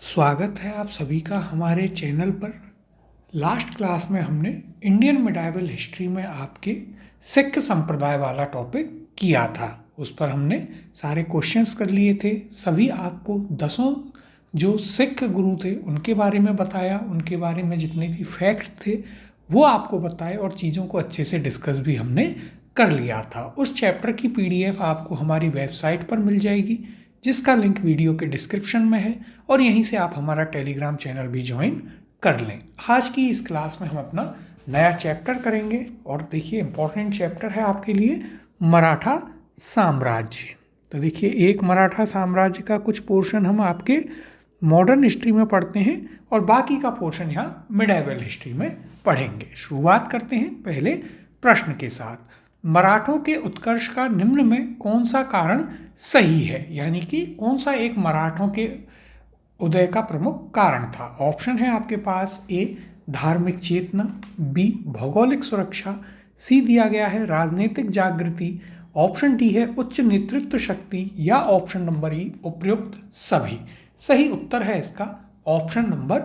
स्वागत है आप सभी का हमारे चैनल पर। लास्ट क्लास में हमने इंडियन मिडाइवल हिस्ट्री में आपके सिख संप्रदाय वाला टॉपिक किया था। उस पर हमने सारे क्वेश्चंस कर लिए थे। सभी आपको 10 जो सिख गुरु थे उनके बारे में बताया, उनके बारे में जितने भी फैक्ट्स थे वो आपको बताए और चीज़ों को अच्छे से डिस्कस भी हमने कर लिया था। उस चैप्टर की PDF आपको हमारी वेबसाइट पर मिल जाएगी, जिसका लिंक वीडियो के डिस्क्रिप्शन में है, और यहीं से आप हमारा टेलीग्राम चैनल भी ज्वाइन कर लें। आज की इस क्लास में हम अपना नया चैप्टर करेंगे और देखिए इम्पोर्टेंट चैप्टर है आपके लिए, मराठा साम्राज्य। तो देखिए एक मराठा साम्राज्य का कुछ पोर्शन हम आपके मॉडर्न हिस्ट्री में पढ़ते हैं और बाकी का पोर्शन यहाँ मिडाइवल हिस्ट्री में पढ़ेंगे। शुरुआत करते हैं पहले प्रश्न के साथ। मराठों के उत्कर्ष का निम्न में कौन सा कारण सही है, यानी कि कौन सा एक मराठों के उदय का प्रमुख कारण था। ऑप्शन है आपके पास, ए धार्मिक चेतना, बी भौगोलिक सुरक्षा, सी दिया गया है राजनीतिक जागृति, ऑप्शन डी है उच्च नेतृत्व शक्ति, या ऑप्शन नंबर ई उपयुक्त सभी। सही उत्तर है इसका ऑप्शन नंबर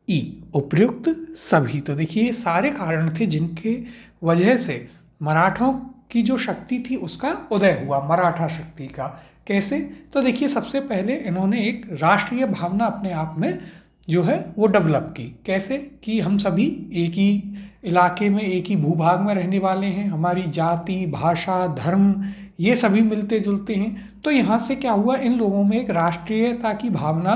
ई उपयुक्त सभी। तो देखिए ये सारे कारण थे जिनके वजह से मराठों की जो शक्ति थी उसका उदय हुआ, मराठा शक्ति का। कैसे? तो देखिए सबसे पहले इन्होंने एक राष्ट्रीय भावना अपने आप में जो है वो डेवलप की। कैसे? कि हम सभी एक ही इलाके में, एक ही भूभाग में रहने वाले हैं, हमारी जाति, भाषा, धर्म ये सभी मिलते जुलते हैं। तो यहाँ से क्या हुआ, इन लोगों में एक राष्ट्रीयता की भावना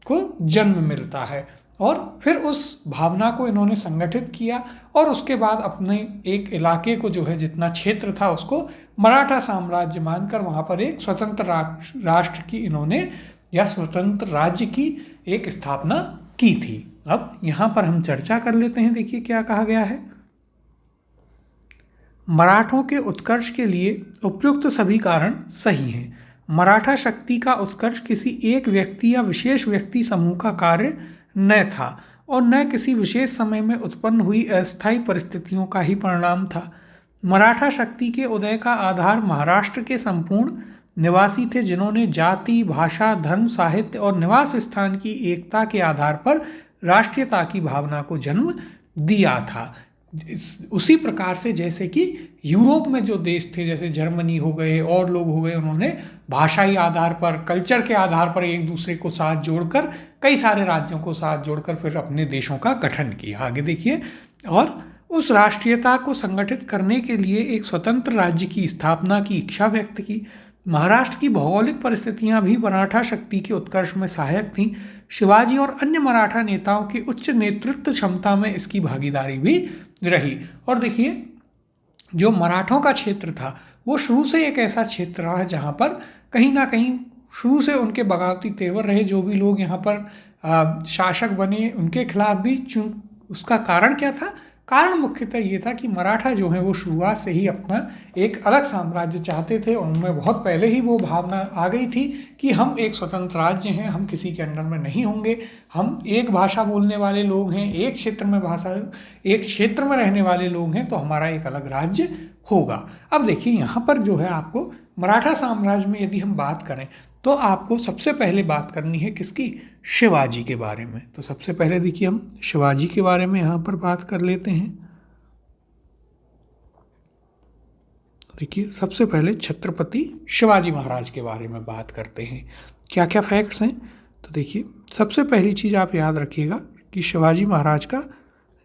को जन्म मिलता है और फिर उस भावना को इन्होंने संगठित किया और उसके बाद अपने एक इलाके को जो है, जितना क्षेत्र था उसको मराठा साम्राज्य मानकर वहाँ पर एक स्वतंत्र राष्ट्र की इन्होंने, या स्वतंत्र राज्य की एक स्थापना की थी। अब यहाँ पर हम चर्चा कर लेते हैं। देखिए क्या कहा गया है, मराठों के उत्कर्ष के लिए उपयुक्त सभी कारण सही हैं। मराठा शक्ति का उत्कर्ष किसी एक व्यक्ति या विशेष व्यक्ति समूह का कार्य न था और न किसी विशेष समय में उत्पन्न हुई अस्थायी परिस्थितियों का ही परिणाम था। मराठा शक्ति के उदय का आधार महाराष्ट्र के संपूर्ण निवासी थे, जिन्होंने जाति, भाषा, धर्म, साहित्य और निवास स्थान की एकता के आधार पर राष्ट्रीयता की भावना को जन्म दिया था। उसी प्रकार से जैसे कि यूरोप में जो देश थे, जैसे जर्मनी हो गए और लोग हो गए, उन्होंने भाषाई आधार पर, कल्चर के आधार पर एक दूसरे को साथ जोड़कर, कई सारे राज्यों को साथ जोड़कर फिर अपने देशों का गठन किया। आगे देखिए, और उस राष्ट्रीयता को संगठित करने के लिए एक स्वतंत्र राज्य की स्थापना की इच्छा व्यक्त की। महाराष्ट्र की भौगोलिक परिस्थितियां भी मराठा शक्ति के उत्कर्ष में सहायक थीं। शिवाजी और अन्य मराठा नेताओं की उच्च नेतृत्व क्षमता में इसकी भागीदारी भी रही। और देखिए जो मराठों का क्षेत्र था वो शुरू से एक ऐसा क्षेत्र रहा जहाँ पर कहीं ना कहीं शुरू से उनके बगावती तेवर रहे। जो भी लोग यहाँ पर शासक बने उनके खिलाफ भी, उसका कारण क्या था? कारण मुख्यतः ये था कि मराठा जो है वो शुरुआत से ही अपना एक अलग साम्राज्य चाहते थे। उनमें बहुत पहले ही वो भावना आ गई थी कि हम एक स्वतंत्र राज्य हैं, हम किसी के अंडर में नहीं होंगे, हम एक भाषा बोलने वाले लोग हैं, एक क्षेत्र में रहने वाले लोग हैं, तो हमारा एक अलग राज्य होगा। अब देखिए यहाँ पर जो है आपको मराठा साम्राज्य में यदि हम बात करें तो आपको सबसे पहले बात करनी है किसकी? शिवाजी के बारे में। तो सबसे पहले देखिए हम शिवाजी के बारे में यहाँ पर बात कर लेते हैं। देखिए सबसे पहले छत्रपति शिवाजी महाराज के बारे में बात करते हैं। क्या क्या फैक्ट्स हैं? तो देखिए सबसे पहली चीज़ आप याद रखिएगा कि शिवाजी महाराज का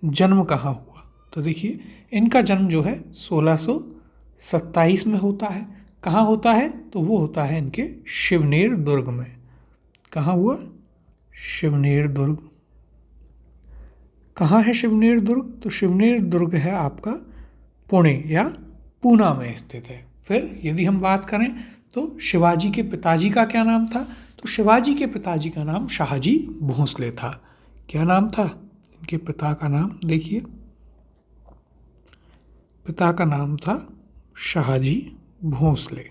जन्म कहाँ हुआ। तो देखिए इनका जन्म जो है 1627 में होता है। कहाँ होता है? तो वो होता है इनके शिवनेर दुर्ग में। कहाँ हुआ? शिवनेर दुर्ग। कहाँ है शिवनेर दुर्ग? तो शिवनेर दुर्ग है आपका पुणे या पूना में स्थित है। फिर यदि हम बात करें तो शिवाजी के पिताजी का क्या नाम था? तो शिवाजी के पिताजी का नाम शाहजी भोंसले था। क्या नाम था इनके पिता का नाम? देखिए पिता का नाम था शाहजी भोंसले।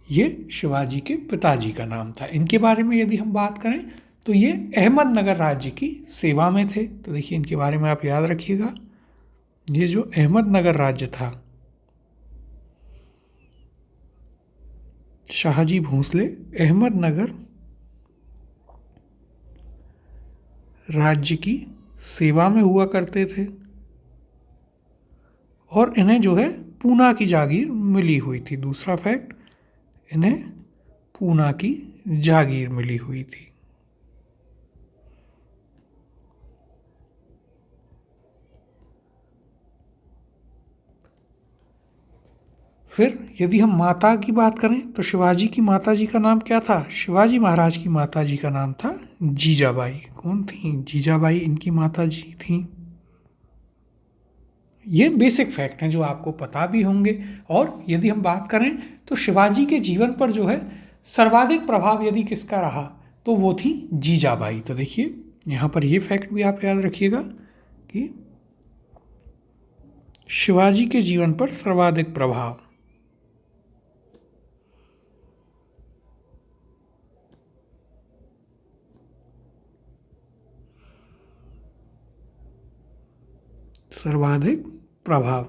ये शिवाजी के पिताजी का नाम था। इनके बारे में यदि हम बात करें तो ये अहमदनगर राज्य की सेवा में थे। तो देखिए इनके बारे में आप याद रखिएगा, ये जो अहमदनगर राज्य था शाहजी भोसले अहमदनगर राज्य की सेवा में हुआ करते थे और इन्हें जो है पूना की जागीर मिली हुई थी। दूसरा फैक्ट, इन्हें पूना की जागीर मिली हुई थी। फिर यदि हम माता की बात करें तो शिवाजी की माता जी का नाम क्या था? शिवाजी महाराज की माता जी का नाम था जीजाबाई। कौन थी? जीजाबाई इनकी माता जी थी। ये बेसिक फैक्ट हैं जो आपको पता भी होंगे। और यदि हम बात करें तो शिवाजी के जीवन पर जो है सर्वाधिक प्रभाव यदि किसका रहा तो वो थी जीजाबाई। तो देखिए यहाँ पर ये फैक्ट भी आप याद रखिएगा कि शिवाजी के जीवन पर सर्वाधिक प्रभाव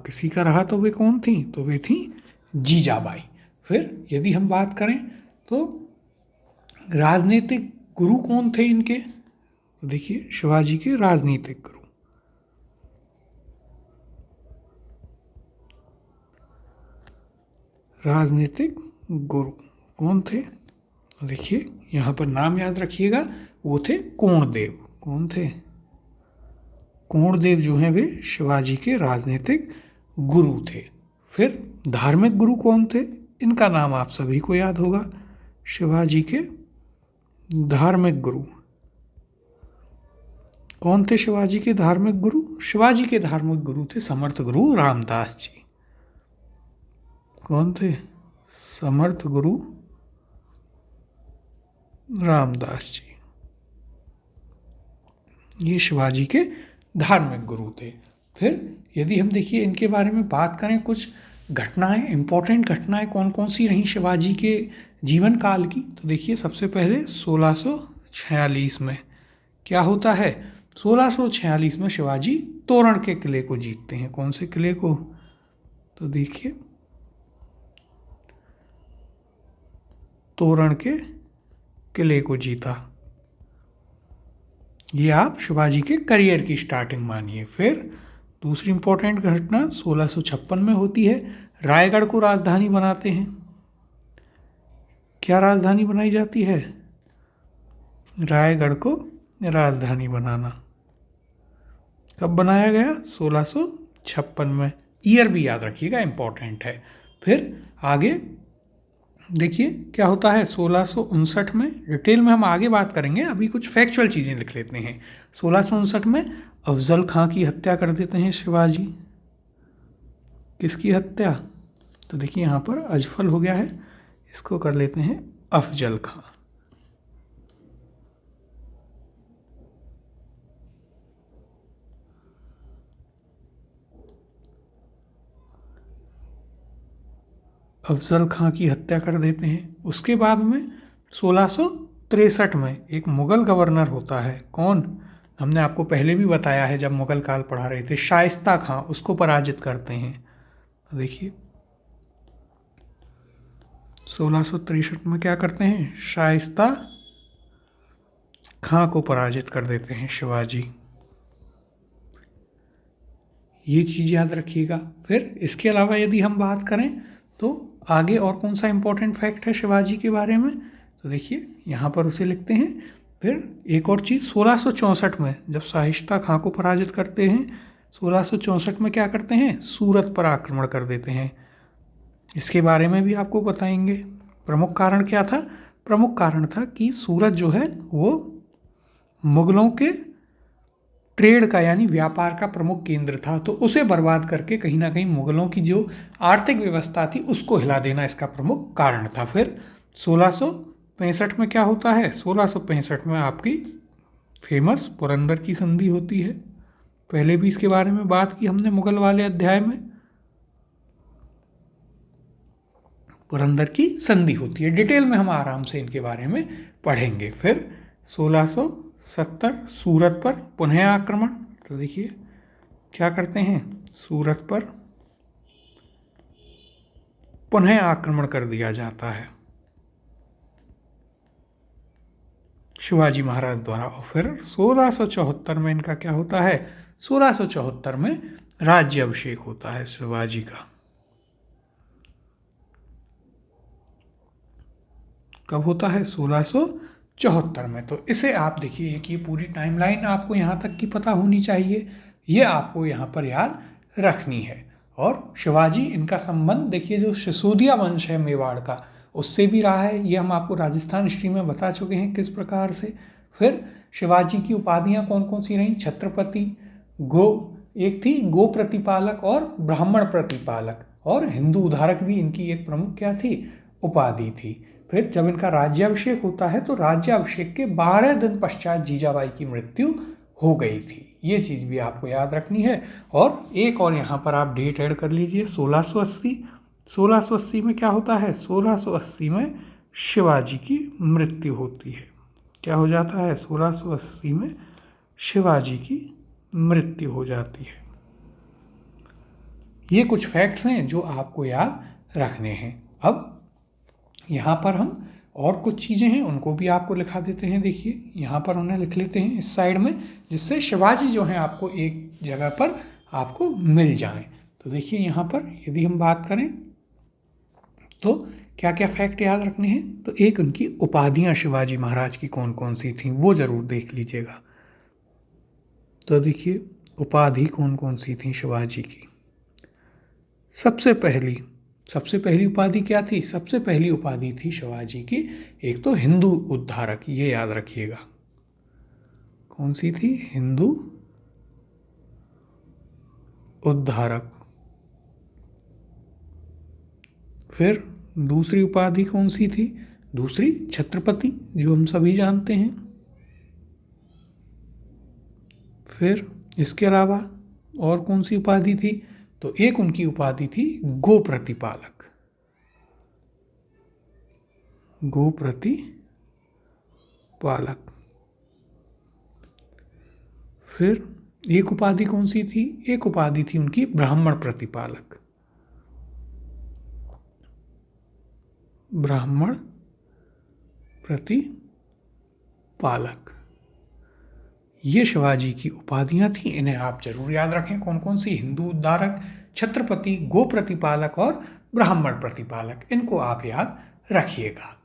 किसी का रहा तो वे कौन थी? तो वे थी जीजाबाई। फिर यदि हम बात करें तो राजनीतिक गुरु कौन थे इनके? तो देखिए शिवाजी के राजनीतिक गुरु कौन थे? तो देखिए यहाँ पर नाम याद रखिएगा, वो थे कोणदेव। कौन थे? कोणदेव जो हैं वे शिवाजी के राजनीतिक गुरु थे। फिर धार्मिक गुरु कौन थे? इनका नाम आप सभी को याद होगा। शिवाजी के धार्मिक गुरु कौन थे? शिवाजी के धार्मिक गुरु, शिवाजी के धार्मिक गुरु थे समर्थ गुरु रामदास जी। कौन थे? समर्थ गुरु रामदास जी। ये शिवाजी के धार्मिक गुरु थे। फिर यदि हम देखिए इनके बारे में बात करें, कुछ घटनाएं, इंपॉर्टेंट घटनाएं कौन कौन सी रहीं शिवाजी के जीवन काल की, तो देखिए सबसे पहले 1646 में क्या होता है? 1646 में शिवाजी तोरण के किले को जीतते हैं। कौन से किले को? तो देखिए तोरण के किले को जीता। ये आप शिवाजी के करियर की स्टार्टिंग मानिए। फिर दूसरी इंपॉर्टेंट घटना 1656 में होती है, रायगढ़ को राजधानी बनाते हैं। क्या राजधानी बनाई जाती है? रायगढ़ को राजधानी बनाना। कब बनाया गया? 1656 में। ईयर भी याद रखिएगा, इंपॉर्टेंट है। फिर आगे देखिए क्या होता है 1659 में। डिटेल में हम आगे बात करेंगे, अभी कुछ फैक्चुअल चीज़ें लिख लेते हैं। 1659 में अफजल खां की हत्या कर देते हैं शिवाजी। किसकी हत्या? तो देखिए यहाँ पर अजफल हो गया है, इसको कर लेते हैं अफजल खां। अफजल खां की हत्या कर देते हैं। उसके बाद में 1663 में एक मुग़ल गवर्नर होता है। कौन? हमने आपको पहले भी बताया है जब मुग़ल काल पढ़ा रहे थे, शाइस्ता खां, उसको पराजित करते हैं। तो देखिए 1663 में क्या करते हैं? शाइस्ता खां को पराजित कर देते हैं शिवाजी। ये चीज़ याद रखिएगा। फिर इसके अलावा यदि हम बात करें तो आगे और कौन सा इंपॉर्टेंट फैक्ट है शिवाजी के बारे में, तो देखिए यहाँ पर उसे लिखते हैं। फिर एक और चीज़ 1664 में जब शाइस्ता खां को पराजित करते हैं, 1664 में क्या करते हैं? सूरत पर आक्रमण कर देते हैं। इसके बारे में भी आपको बताएंगे। प्रमुख कारण क्या था? प्रमुख कारण था कि सूरत जो है वो मुग़लों के ट्रेड का यानी व्यापार का प्रमुख केंद्र था, तो उसे बर्बाद करके कहीं ना कहीं मुग़लों की जो आर्थिक व्यवस्था थी उसको हिला देना इसका प्रमुख कारण था। फिर 1665 में क्या होता है? 1665 में आपकी फेमस पुरंदर की संधि होती है। पहले भी इसके बारे में बात की हमने मुग़ल वाले अध्याय में। पुरंदर की संधि होती है, डिटेल में हम आराम से इनके बारे में पढ़ेंगे। फिर 1670 सूरत पर पुनः आक्रमण। तो देखिए क्या करते हैं? सूरत पर पुनः आक्रमण कर दिया जाता है। शिवाजी महाराज द्वारा। और फिर 1674 में इनका क्या होता है, 1674 में राज्य अभिषेक होता है शिवाजी का। कब होता है, 1674 में। तो इसे आप देखिए, एक ये पूरी टाइमलाइन आपको यहाँ तक की पता होनी चाहिए, ये आपको यहाँ पर याद रखनी है। और शिवाजी, इनका संबंध देखिए, जो सिसोदिया वंश है मेवाड़ का, उससे भी रहा है। ये हम आपको राजस्थान हिस्ट्री में बता चुके हैं किस प्रकार से। फिर शिवाजी की उपाधियाँ कौन कौन सी रहीं, छत्रपति, एक थी गो प्रतिपालक और ब्राह्मण प्रतिपालक, और हिंदू उद्धारक भी इनकी एक प्रमुख क्या थी, उपाधि थी। फिर जब इनका राज्याभिषेक होता है तो राज्याभिषेक के 12 दिन पश्चात जीजाबाई की मृत्यु हो गई थी। ये चीज़ भी आपको याद रखनी है। और एक और यहाँ पर आप डेट ऐड कर लीजिए, 1680। 1680 में क्या होता है, 1680 में शिवाजी की मृत्यु होती है। क्या हो जाता है, 1680 में शिवाजी की मृत्यु हो जाती है। ये कुछ फैक्ट्स हैं जो आपको याद रखने हैं। अब यहाँ पर हम और कुछ चीज़ें हैं उनको भी आपको लिखा देते हैं। देखिए यहाँ पर उन्हें लिख लेते हैं इस साइड में, जिससे शिवाजी जो हैं आपको एक जगह पर आपको मिल जाएं। तो देखिए यहाँ पर यदि हम बात करें तो क्या क्या फैक्ट याद रखने हैं, तो एक उनकी उपाधियाँ शिवाजी महाराज की कौन कौन सी थीं वो ज़रूर देख लीजिएगा। तो देखिए उपाधि कौन कौन सी थी शिवाजी की। सबसे पहली उपाधि क्या थी, सबसे पहली उपाधि थी शिवाजी की, एक तो हिंदू उद्धारक, ये याद रखिएगा। कौन सी थी, हिंदू उद्धारक। फिर दूसरी उपाधि कौन सी थी, दूसरी छत्रपति, जो हम सभी जानते हैं। फिर इसके अलावा और कौन सी उपाधि थी, तो एक उनकी उपाधि थी गो प्रतिपालक। गो प्रतिपालक। फिर एक उपाधि कौन सी थी, एक उपाधि थी उनकी ब्राह्मण प्रतिपालक। ब्राह्मण प्रतिपालक, ये शिवाजी की उपाधियां थी। इन्हें आप जरूर याद रखें कौन कौन सी, हिंदू उद्धारक, छत्रपति, गो प्रतिपालक और ब्राह्मण प्रतिपालक, इनको आप याद रखिएगा।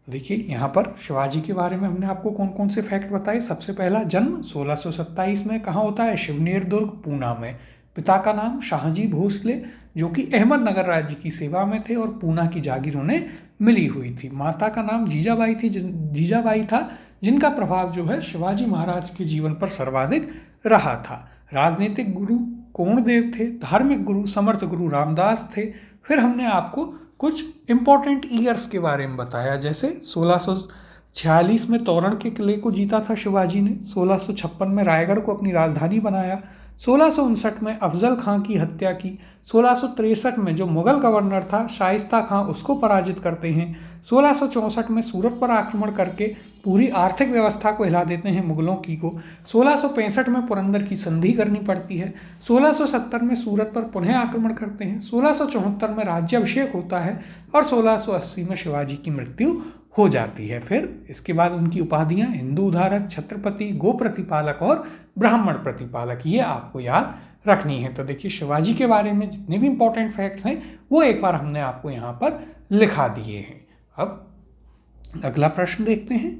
देखिए यहाँ पर शिवाजी के बारे में हमने आपको कौन कौन से फैक्ट बताए। सबसे पहला, जन्म 1627 में कहाँ होता है, शिवनेर दुर्ग, पूना में। पिता का नाम शाहजी भोसले, जो कि अहमदनगर राज्य की सेवा में थे और पूना की जागीर उन्हें मिली हुई थी। माता का नाम जीजाबाई था, जिनका प्रभाव जो है शिवाजी महाराज के जीवन पर सर्वाधिक रहा था। राजनीतिक गुरु कोणदेव थे, धार्मिक गुरु समर्थ गुरु रामदास थे। फिर हमने आपको कुछ इम्पोर्टेंट ईयर्स के बारे में बताया, जैसे 1646 में तोरण के किले को जीता था शिवाजी ने, 1656 में रायगढ़ को अपनी राजधानी बनाया, 1659 में अफजल खां की हत्या की, 1663 में जो मुगल गवर्नर था शाइस्ता खां उसको पराजित करते हैं, 1664 में सूरत पर आक्रमण करके पूरी आर्थिक व्यवस्था को हिला देते हैं मुगलों की को, 1665 में पुरंदर की संधि करनी पड़ती है, 1670 में सूरत पर पुनः आक्रमण करते हैं, 1674 में राज्याभिषेक होता है और 1680 में शिवाजी की मृत्यु हो जाती है। फिर इसके बाद उनकी उपाधियां हिंदू उद्धारक, छत्रपति, गो प्रतिपालक और ब्राह्मण प्रतिपालक, ये आपको याद रखनी है। तो देखिए शिवाजी के बारे में जितने भी इंपॉर्टेंट फैक्ट्स हैं वो एक बार हमने आपको यहाँ पर लिखा दिए हैं। अब अगला प्रश्न देखते हैं।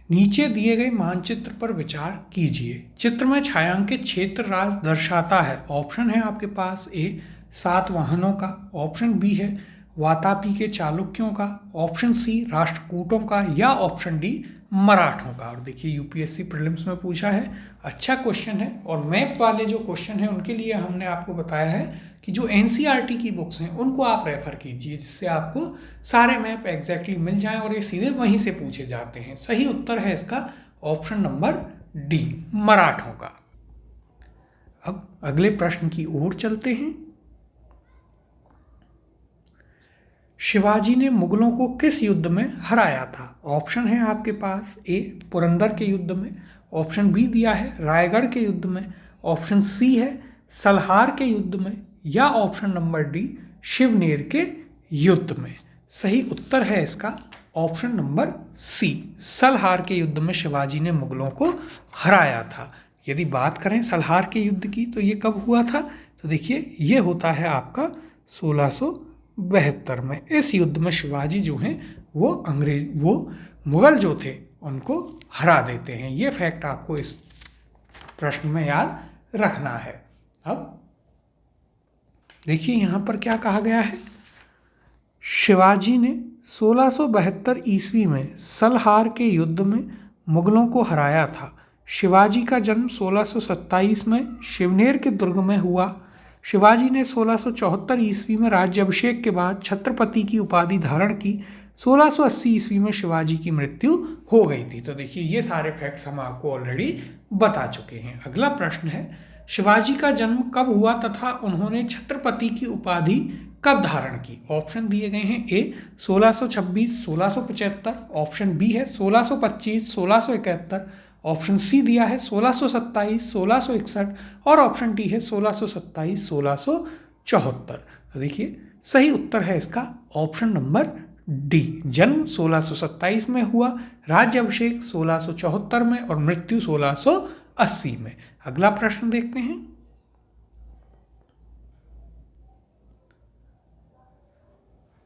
नीचे दिए गए मानचित्र पर विचार कीजिए। चित्र में छायांकित क्षेत्र राज्य दर्शाता है। ऑप्शन है आपके पास, ए 7 का, ऑप्शन बी है वातापी के चालुक्यों का, ऑप्शन सी राष्ट्रकूटों का, या ऑप्शन डी मराठों का। और देखिए यूपीएससी प्रीलिम्स में पूछा है, अच्छा क्वेश्चन है। और मैप वाले जो क्वेश्चन है उनके लिए हमने आपको बताया है कि जो एनसीईआरटी की बुक्स हैं उनको आप रेफर कीजिए, जिससे आपको सारे मैप एग्जैक्टली मिल जाएं और ये सीधे वहीं से पूछे जाते हैं। सही उत्तर है इसका ऑप्शन नंबर डी, मराठों का। अब अगले प्रश्न की ओर चलते हैं। शिवाजी ने मुगलों को किस युद्ध में हराया था? ऑप्शन है आपके पास, ए पुरंदर के युद्ध में, ऑप्शन बी दिया है रायगढ़ के युद्ध में, ऑप्शन सी है सलहार के युद्ध में, या ऑप्शन नंबर डी शिवनेर के युद्ध में। सही उत्तर है इसका ऑप्शन नंबर सी, सलहार के युद्ध में शिवाजी ने मुगलों को हराया था। यदि बात करें सलहार के युद्ध की तो ये कब हुआ था, तो देखिए ये होता है आपका 1672 में। इस युद्ध में शिवाजी जो हैं वो मुगल जो थे उनको हरा देते हैं। ये फैक्ट आपको इस प्रश्न में याद रखना है। अब देखिए यहाँ पर क्या कहा गया है, शिवाजी ने 1672 ईस्वी में सलहार के युद्ध में मुगलों को हराया था। शिवाजी का जन्म 1627 में शिवनेर के दुर्ग में हुआ। शिवाजी ने 1674 ईस्वी में राज्याभिषेक के बाद छत्रपति की उपाधि धारण की। 1680 ईस्वी में शिवाजी की मृत्यु हो गई थी। तो देखिए ये सारे फैक्ट्स हम आपको ऑलरेडी बता चुके हैं। अगला प्रश्न है, शिवाजी का जन्म कब हुआ तथा उन्होंने छत्रपति की उपाधि कब धारण की। ऑप्शन दिए गए हैं, ए 1626 1675, ऑप्शन बी है 1625 1671, ऑप्शन सी दिया है 1627 1661 और ऑप्शन डी है 1627 1674। तो देखिए सही उत्तर है इसका ऑप्शन नंबर डी, जन्म 1627 में हुआ, राज्याभिषेक 1674 में और मृत्यु 1680 में। अगला प्रश्न देखते हैं,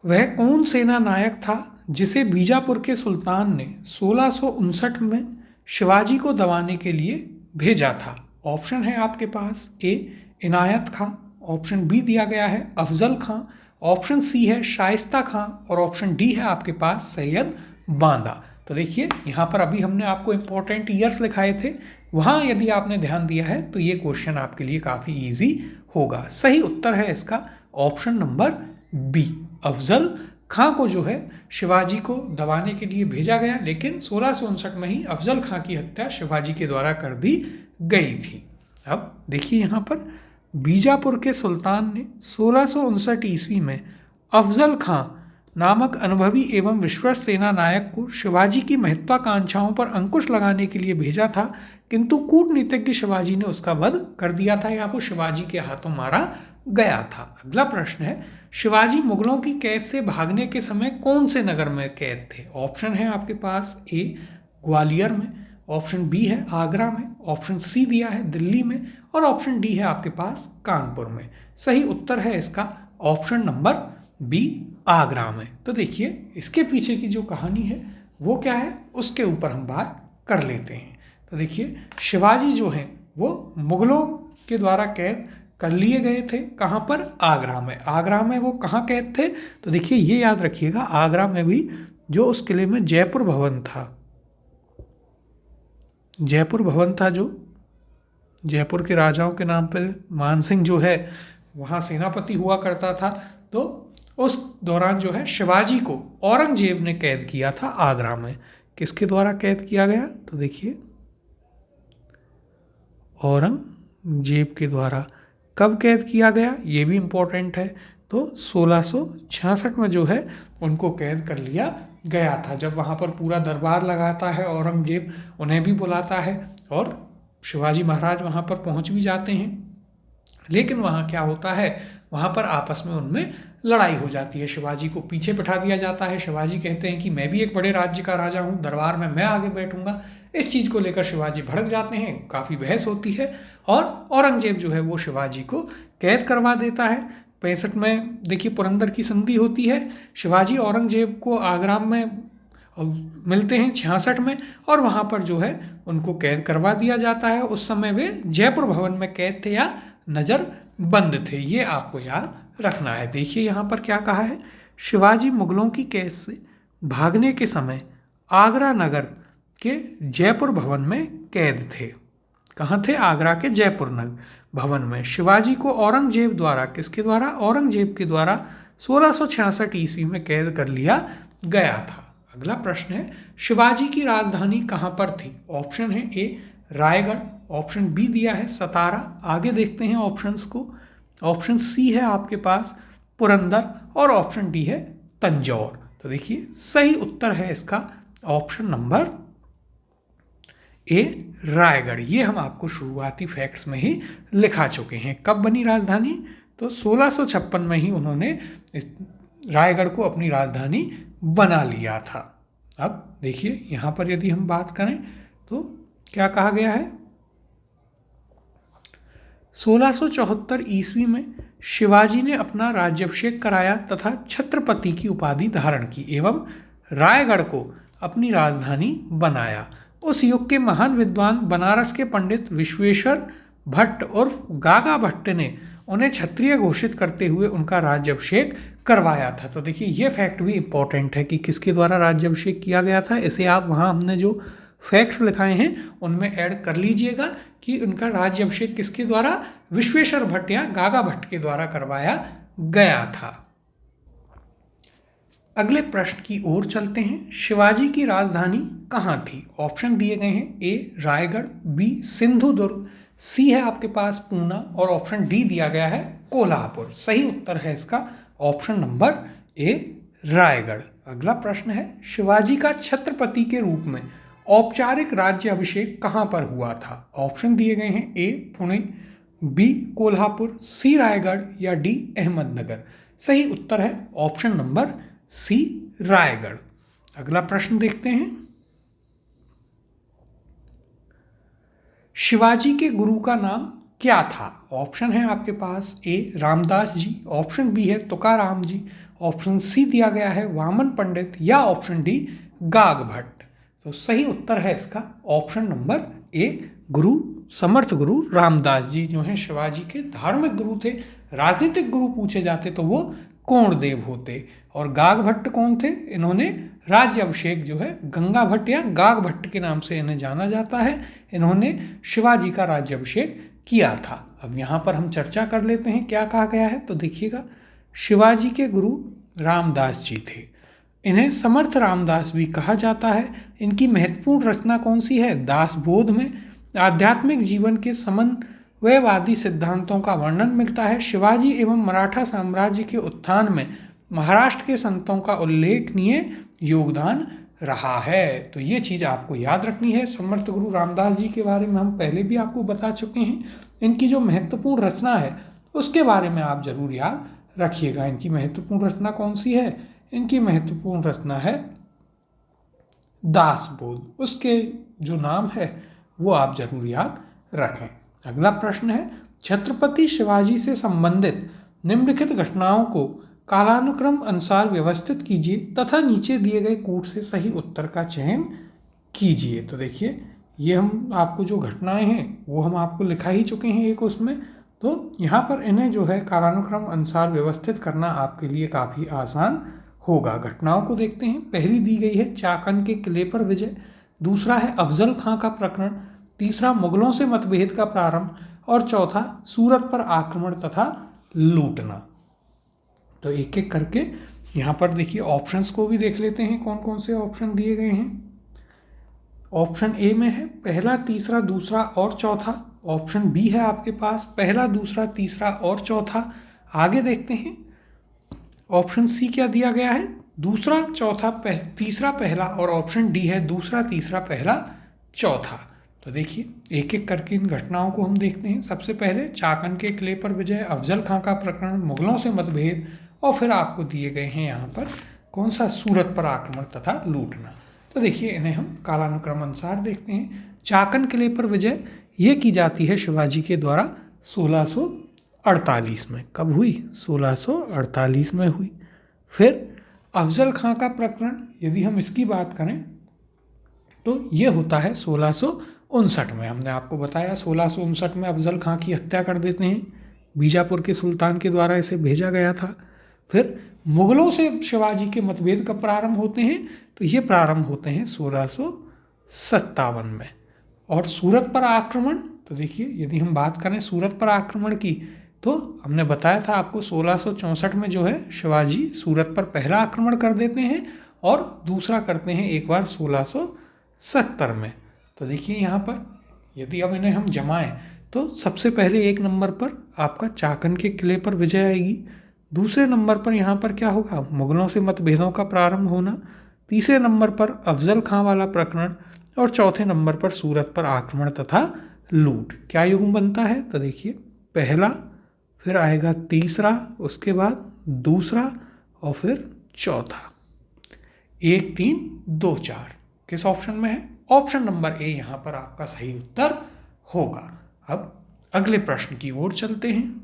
वह कौन सेना नायक था जिसे बीजापुर के सुल्तान ने 1659 में शिवाजी को दबाने के लिए भेजा था। ऑप्शन है आपके पास, ए इनायत खां, ऑप्शन बी दिया गया है अफजल खां, ऑप्शन सी है शाइस्ता खां और ऑप्शन डी है आपके पास सैयद बांदा। तो देखिए यहाँ पर अभी हमने आपको इंपॉर्टेंट ईयर्स लिखाए थे, वहाँ यदि आपने ध्यान दिया है तो ये क्वेश्चन आपके लिए काफ़ी इजी होगा। सही उत्तर है इसका ऑप्शन नंबर बी, अफजल खां को जो है शिवाजी को दबाने के लिए भेजा गया, लेकिन 1659 में ही अफजल खां की हत्या शिवाजी के द्वारा कर दी गई थी। अब देखिए यहाँ पर बीजापुर के सुल्तान ने 1659 ईस्वी में अफजल खां नामक अनुभवी एवं विश्वस्त सेना नायक को शिवाजी की महत्वाकांक्षाओं पर अंकुश लगाने के लिए भेजा था, किंतु कूटनीतिज्ञ शिवाजी ने उसका वध कर दिया था या वो शिवाजी के हाथों मारा गया था। अगला प्रश्न है, शिवाजी मुगलों की कैद से भागने के समय कौन से नगर में कैद थे। ऑप्शन है आपके पास, ए ग्वालियर में, ऑप्शन बी है आगरा में, ऑप्शन सी दिया है दिल्ली में और ऑप्शन डी है आपके पास कानपुर में। सही उत्तर है इसका ऑप्शन नंबर बी, आगरा में। तो देखिए इसके पीछे की जो कहानी है वो क्या है उसके ऊपर हम बात कर लेते हैं। तो देखिए शिवाजी जो हैं वो मुगलों के द्वारा कैद कर लिए गए थे, कहाँ पर, आगरा में। आगरा में वो कहाँ कैद थे, तो देखिए ये याद रखिएगा आगरा में भी जो उस किले में जयपुर भवन था, जयपुर भवन था जो जयपुर के राजाओं के नाम पे मानसिंह जो है वहाँ सेनापति हुआ करता था। तो उस दौरान जो है शिवाजी को औरंगजेब ने कैद किया था आगरा में। किसके द्वारा कैद किया गया, तो देखिए औरंगजेब के द्वारा। कब कैद किया गया ये भी इम्पोर्टेंट है, तो 1666 में जो है उनको कैद कर लिया गया था। जब वहाँ पर पूरा दरबार लगाता है औरंगजेब, उन्हें भी बुलाता है और शिवाजी महाराज वहाँ पर पहुँच भी जाते हैं, लेकिन वहाँ क्या होता है, वहाँ पर आपस में उनमें लड़ाई हो जाती है। शिवाजी को पीछे बिठा दिया जाता है। शिवाजी कहते हैं कि मैं भी एक बड़े राज्य का राजा हूँ, दरबार में मैं आगे बैठूंगा। इस चीज़ को लेकर शिवाजी भड़क जाते हैं, काफ़ी बहस होती है और औरंगजेब जो है वो शिवाजी को कैद करवा देता है। 65 में देखिए पुरंदर की संधि होती है, शिवाजी औरंगजेब को आगरा में मिलते हैं 66 में और वहाँ पर जो है उनको कैद करवा दिया जाता है। उस समय वे जयपुर भवन में कैद थे या नज़र बंद थे, ये आपको याद रखना है। देखिए यहाँ पर क्या कहा है, शिवाजी मुगलों की कैद से भागने के समय आगरा नगर के जयपुर भवन में कैद थे। कहाँ थे, आगरा के जयपुर भवन में। शिवाजी को औरंगजेब द्वारा, किसके द्वारा, औरंगजेब के द्वारा 1666 ईस्वी में कैद कर लिया गया था। अगला प्रश्न है, शिवाजी की राजधानी कहाँ पर थी। ऑप्शन है ए रायगढ़, ऑप्शन बी दिया है सतारा, आगे देखते हैं ऑप्शंस को। ऑप्शन सी है आपके पास पुरंदर और ऑप्शन डी है तंजौर। तो देखिए सही उत्तर है इसका ऑप्शन नंबर ए रायगढ़। ये हम आपको शुरुआती फैक्ट्स में ही लिखा चुके हैं। कब बनी राजधानी, तो 1656 में ही उन्होंने रायगढ़ को अपनी राजधानी बना लिया था। अब देखिए यहाँ पर यदि हम बात करें तो क्या कहा गया है, 1674 ईस्वी में शिवाजी ने अपना राज्याभिषेक कराया तथा छत्रपति की उपाधि धारण की एवं रायगढ़ को अपनी राजधानी बनाया। उस युग के महान विद्वान बनारस के पंडित विश्वेश्वर भट्ट उर्फ गागा भट्ट ने उन्हें क्षत्रिय घोषित करते हुए उनका राज्याभिषेक करवाया था। तो देखिए ये फैक्ट भी इम्पोर्टेंट है कि किसके द्वारा राज्याभिषेक किया गया था। इसे आप वहाँ हमने जो फैक्ट्स लिखाए हैं उनमें ऐड कर लीजिएगा कि उनका राज्याभिषेक किसके द्वारा, विश्वेश्वर भट्ट या गागा भट्ट के द्वारा करवाया गया था। अगले प्रश्न की ओर चलते हैं। शिवाजी की राजधानी कहाँ थी? ऑप्शन दिए गए हैं, ए रायगढ़, बी सिंधुदुर्ग, सी है आपके पास पूना और ऑप्शन डी दिया गया है कोल्हापुर। सही उत्तर है इसका ऑप्शन नंबर ए रायगढ़। अगला प्रश्न है, शिवाजी का छत्रपति के रूप में औपचारिक राज्याभिषेक कहाँ पर हुआ था? ऑप्शन दिए गए हैं, ए पुणे, बी कोल्हापुर, सी रायगढ़ या डी अहमदनगर। सही उत्तर है ऑप्शन नंबर सी रायगढ़। अगला प्रश्न देखते हैं, शिवाजी के गुरु का नाम क्या था? ऑप्शन है आपके पास, ए रामदास जी, ऑप्शन बी है तुकाराम जी, ऑप्शन सी दिया गया है वामन पंडित या ऑप्शन डी गाग भट्ट। तो सही उत्तर है इसका ऑप्शन नंबर ए गुरु समर्थ गुरु रामदास जी जो हैं शिवाजी के धार्मिक गुरु थे। राजनीतिक गुरु पूछे जाते तो वो कोणदेव होते। और गाग भट्ट कौन थे? इन्होंने राज्याभिषेक जो है गंगा भट्ट या गाग भट्ट के नाम से इन्हें जाना जाता है। इन्होंने शिवाजी का राज्याभिषेक किया था। अब यहाँ पर हम चर्चा कर लेते हैं क्या कहा गया है। तो देखिएगा, शिवाजी के गुरु रामदास जी थे। इन्हें समर्थ रामदास भी कहा जाता है। इनकी महत्वपूर्ण रचना कौन सी है? दासबोध में आध्यात्मिक जीवन के समन्वयवादी सिद्धांतों का वर्णन मिलता है। शिवाजी एवं मराठा साम्राज्य के उत्थान में महाराष्ट्र के संतों का उल्लेखनीय योगदान रहा है। तो ये चीज़ आपको याद रखनी है। समर्थ गुरु रामदास जी के बारे में हम पहले भी आपको बता चुके हैं। इनकी जो महत्वपूर्ण रचना है उसके बारे में आप जरूर याद रखिएगा। इनकी महत्वपूर्ण रचना कौन सी है? इनकी महत्वपूर्ण रचना है दासबोध। उसके जो नाम है वो आप जरूर याद रखें। अगला प्रश्न है, छत्रपति शिवाजी से संबंधित निम्नलिखित घटनाओं को कालानुक्रम अनुसार व्यवस्थित कीजिए तथा नीचे दिए गए कूट से सही उत्तर का चयन कीजिए। तो देखिए, ये हम आपको जो घटनाएं हैं वो हम आपको लिखा ही चुके हैं एक उसमें। तो यहाँ पर इन्हें जो है कालानुक्रम अनुसार व्यवस्थित करना आपके लिए काफ़ी आसान होगा। घटनाओं को देखते हैं। पहली दी गई है चाकन के किले पर विजय, दूसरा है अफजल खां का प्रकरण, तीसरा मुगलों से मतभेद का प्रारंभ और चौथा सूरत पर आक्रमण तथा लूटना। तो एक एक करके यहाँ पर देखिए ऑप्शंस को भी देख लेते हैं कौन कौन से ऑप्शन दिए गए हैं। ऑप्शन ए में है पहला, तीसरा, दूसरा और चौथा। ऑप्शन बी है आपके पास पहला, दूसरा, तीसरा और चौथा। आगे देखते हैं ऑप्शन सी क्या दिया गया है, दूसरा, चौथा, तीसरा, पहला और ऑप्शन डी है दूसरा, तीसरा, पहला, चौथा। तो देखिए एक एक करके इन घटनाओं को हम देखते हैं। सबसे पहले चाकन के किले पर विजय, अफजल खां का प्रकरण, मुगलों से मतभेद और फिर आपको दिए गए हैं यहाँ पर कौन सा, सूरत पर आक्रमण तथा लूटना। तो देखिए इन्हें हम कालानुक्रम अनुसार देखते हैं। चाकन किले पर विजय ये की जाती है शिवाजी के द्वारा 1648 में। कब हुई? 1648 में हुई। फिर अफजल खां का प्रकरण यदि हम इसकी बात करें तो ये होता है 1659 में। हमने आपको बताया 1659 में अफजल खां की हत्या कर देते हैं। बीजापुर के सुल्तान के द्वारा इसे भेजा गया था। फिर मुगलों से शिवाजी के मतभेद कब प्रारंभ होते हैं? तो ये प्रारंभ होते हैं 1657 में। और सूरत पर आक्रमण, तो देखिए यदि हम बात करें सूरत पर आक्रमण की तो हमने बताया था आपको 1664 में जो है शिवाजी सूरत पर पहला आक्रमण कर देते हैं और दूसरा करते हैं एक बार 1670 में। तो देखिए यहाँ पर यदि अब इन्हें हम जमाएं तो सबसे पहले एक नंबर पर आपका चाकन के किले पर विजय आएगी। दूसरे नंबर पर यहाँ पर क्या होगा, मुगलों से मतभेदों का प्रारंभ होना। तीसरे नंबर पर अफजल खां वाला प्रकरण और चौथे नंबर पर सूरत पर आक्रमण तथा लूट। क्या युग्म बनता है? तो देखिए पहला, फिर आएगा तीसरा, उसके बाद दूसरा, और फिर चौथा। 1, 3, 2, 4 किस ऑप्शन में है? ऑप्शन नंबर ए यहाँ पर आपका सही उत्तर होगा। अब अगले प्रश्न की ओर चलते हैं।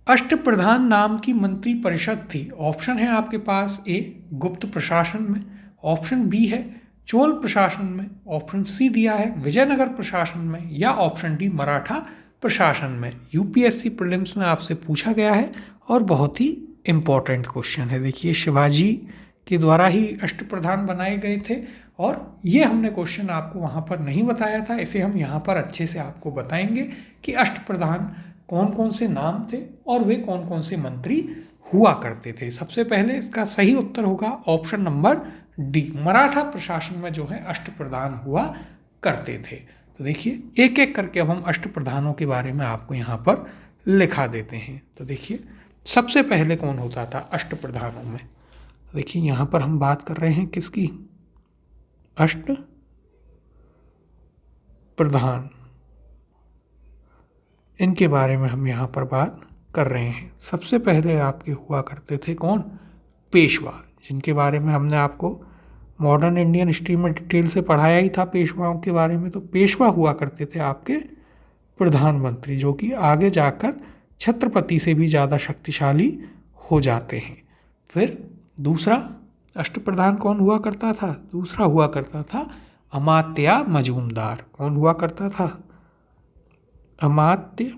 अष्टप्रधान नाम की मंत्री परिषद थी। ऑप्शन है आपके पास ए गुप्त प्रशासन में, ऑप्शन बी है चोल प्रशासन में, ऑप्शन सी दिया है विजयनगर प्रशासन में, या ऑप्शन डी मराठा प्रशासन में। यूपीएससी प्रीलिम्स में आपसे पूछा गया है और बहुत ही इम्पोर्टेंट क्वेश्चन है। देखिए शिवाजी के द्वारा ही अष्टप्रधान बनाए गए थे और ये हमने क्वेश्चन आपको वहाँ पर नहीं बताया था, इसे हम यहाँ पर अच्छे से आपको बताएंगे कि अष्टप्रधान कौन कौन से नाम थे और वे कौन कौन से मंत्री हुआ करते थे। सबसे पहले इसका सही उत्तर होगा ऑप्शन नंबर डी, मराठा प्रशासन में जो है अष्टप्रधान हुआ करते थे। तो देखिए एक एक करके अब हम अष्टप्रधानों के बारे में आपको यहाँ पर लिखा देते हैं। तो देखिए सबसे पहले कौन होता था अष्टप्रधानों में? देखिए यहाँ पर हम बात कर रहे हैं किसकी? अष्ट प्रधान, इनके बारे में हम यहाँ पर बात कर रहे हैं। सबसे पहले आपके हुआ करते थे कौन? पेशवा, जिनके बारे में हमने आपको मॉडर्न इंडियन हिस्ट्री में डिटेल से पढ़ाया ही था पेशवाओं के बारे में। तो पेशवा हुआ करते थे आपके प्रधानमंत्री, जो कि आगे जाकर छत्रपति से भी ज़्यादा शक्तिशाली हो जाते हैं। फिर दूसरा अष्टप्रधान कौन हुआ करता था? दूसरा हुआ करता था अमात्या मजूमदार। कौन हुआ करता था? अमात्य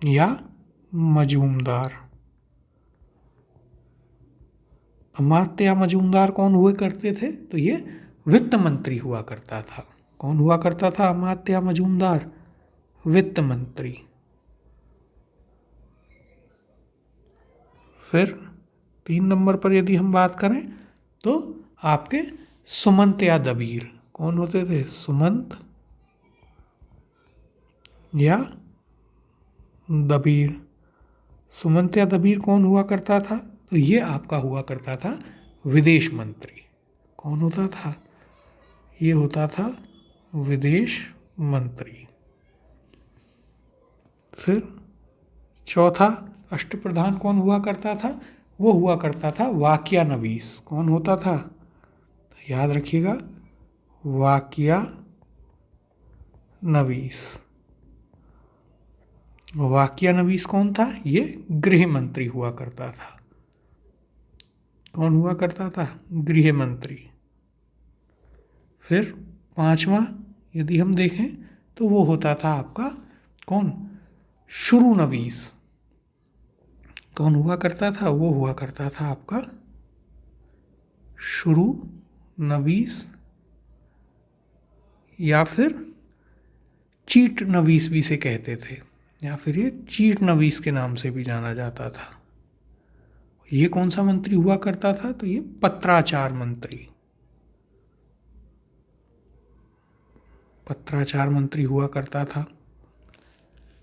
या मजूमदार। अमात्य या मजूमदार कौन हुए करते थे? तो ये वित्त मंत्री हुआ करता था। कौन हुआ करता था अमात्य या मजूमदार? वित्त मंत्री। फिर 3 नंबर पर यदि हम बात करें तो आपके सुमंत या दबीर कौन होते थे? सुमंत या दबीर। सुमंत या दबीर कौन हुआ करता था? तो ये आपका हुआ करता था विदेश मंत्री। कौन होता था? ये होता था विदेश मंत्री। फिर चौथा अष्टप्रधान कौन हुआ करता था? वो हुआ करता था वाकया नवीस। कौन होता था? तो याद रखिएगा वाकया नवीस। वाकया नवीस कौन था? ये गृह मंत्री हुआ करता था। कौन हुआ करता था? गृह मंत्री। फिर 5वां यदि हम देखें तो वो होता था आपका कौन? शुरू नवीस। कौन हुआ करता था? वो हुआ करता था आपका शुरू नवीस या फिर चीट नवीस भी से कहते थे, या फिर ये चीट नवीस के नाम से भी जाना जाता था। ये कौन सा मंत्री हुआ करता था? तो ये पत्राचार मंत्री। पत्राचार मंत्री हुआ करता था,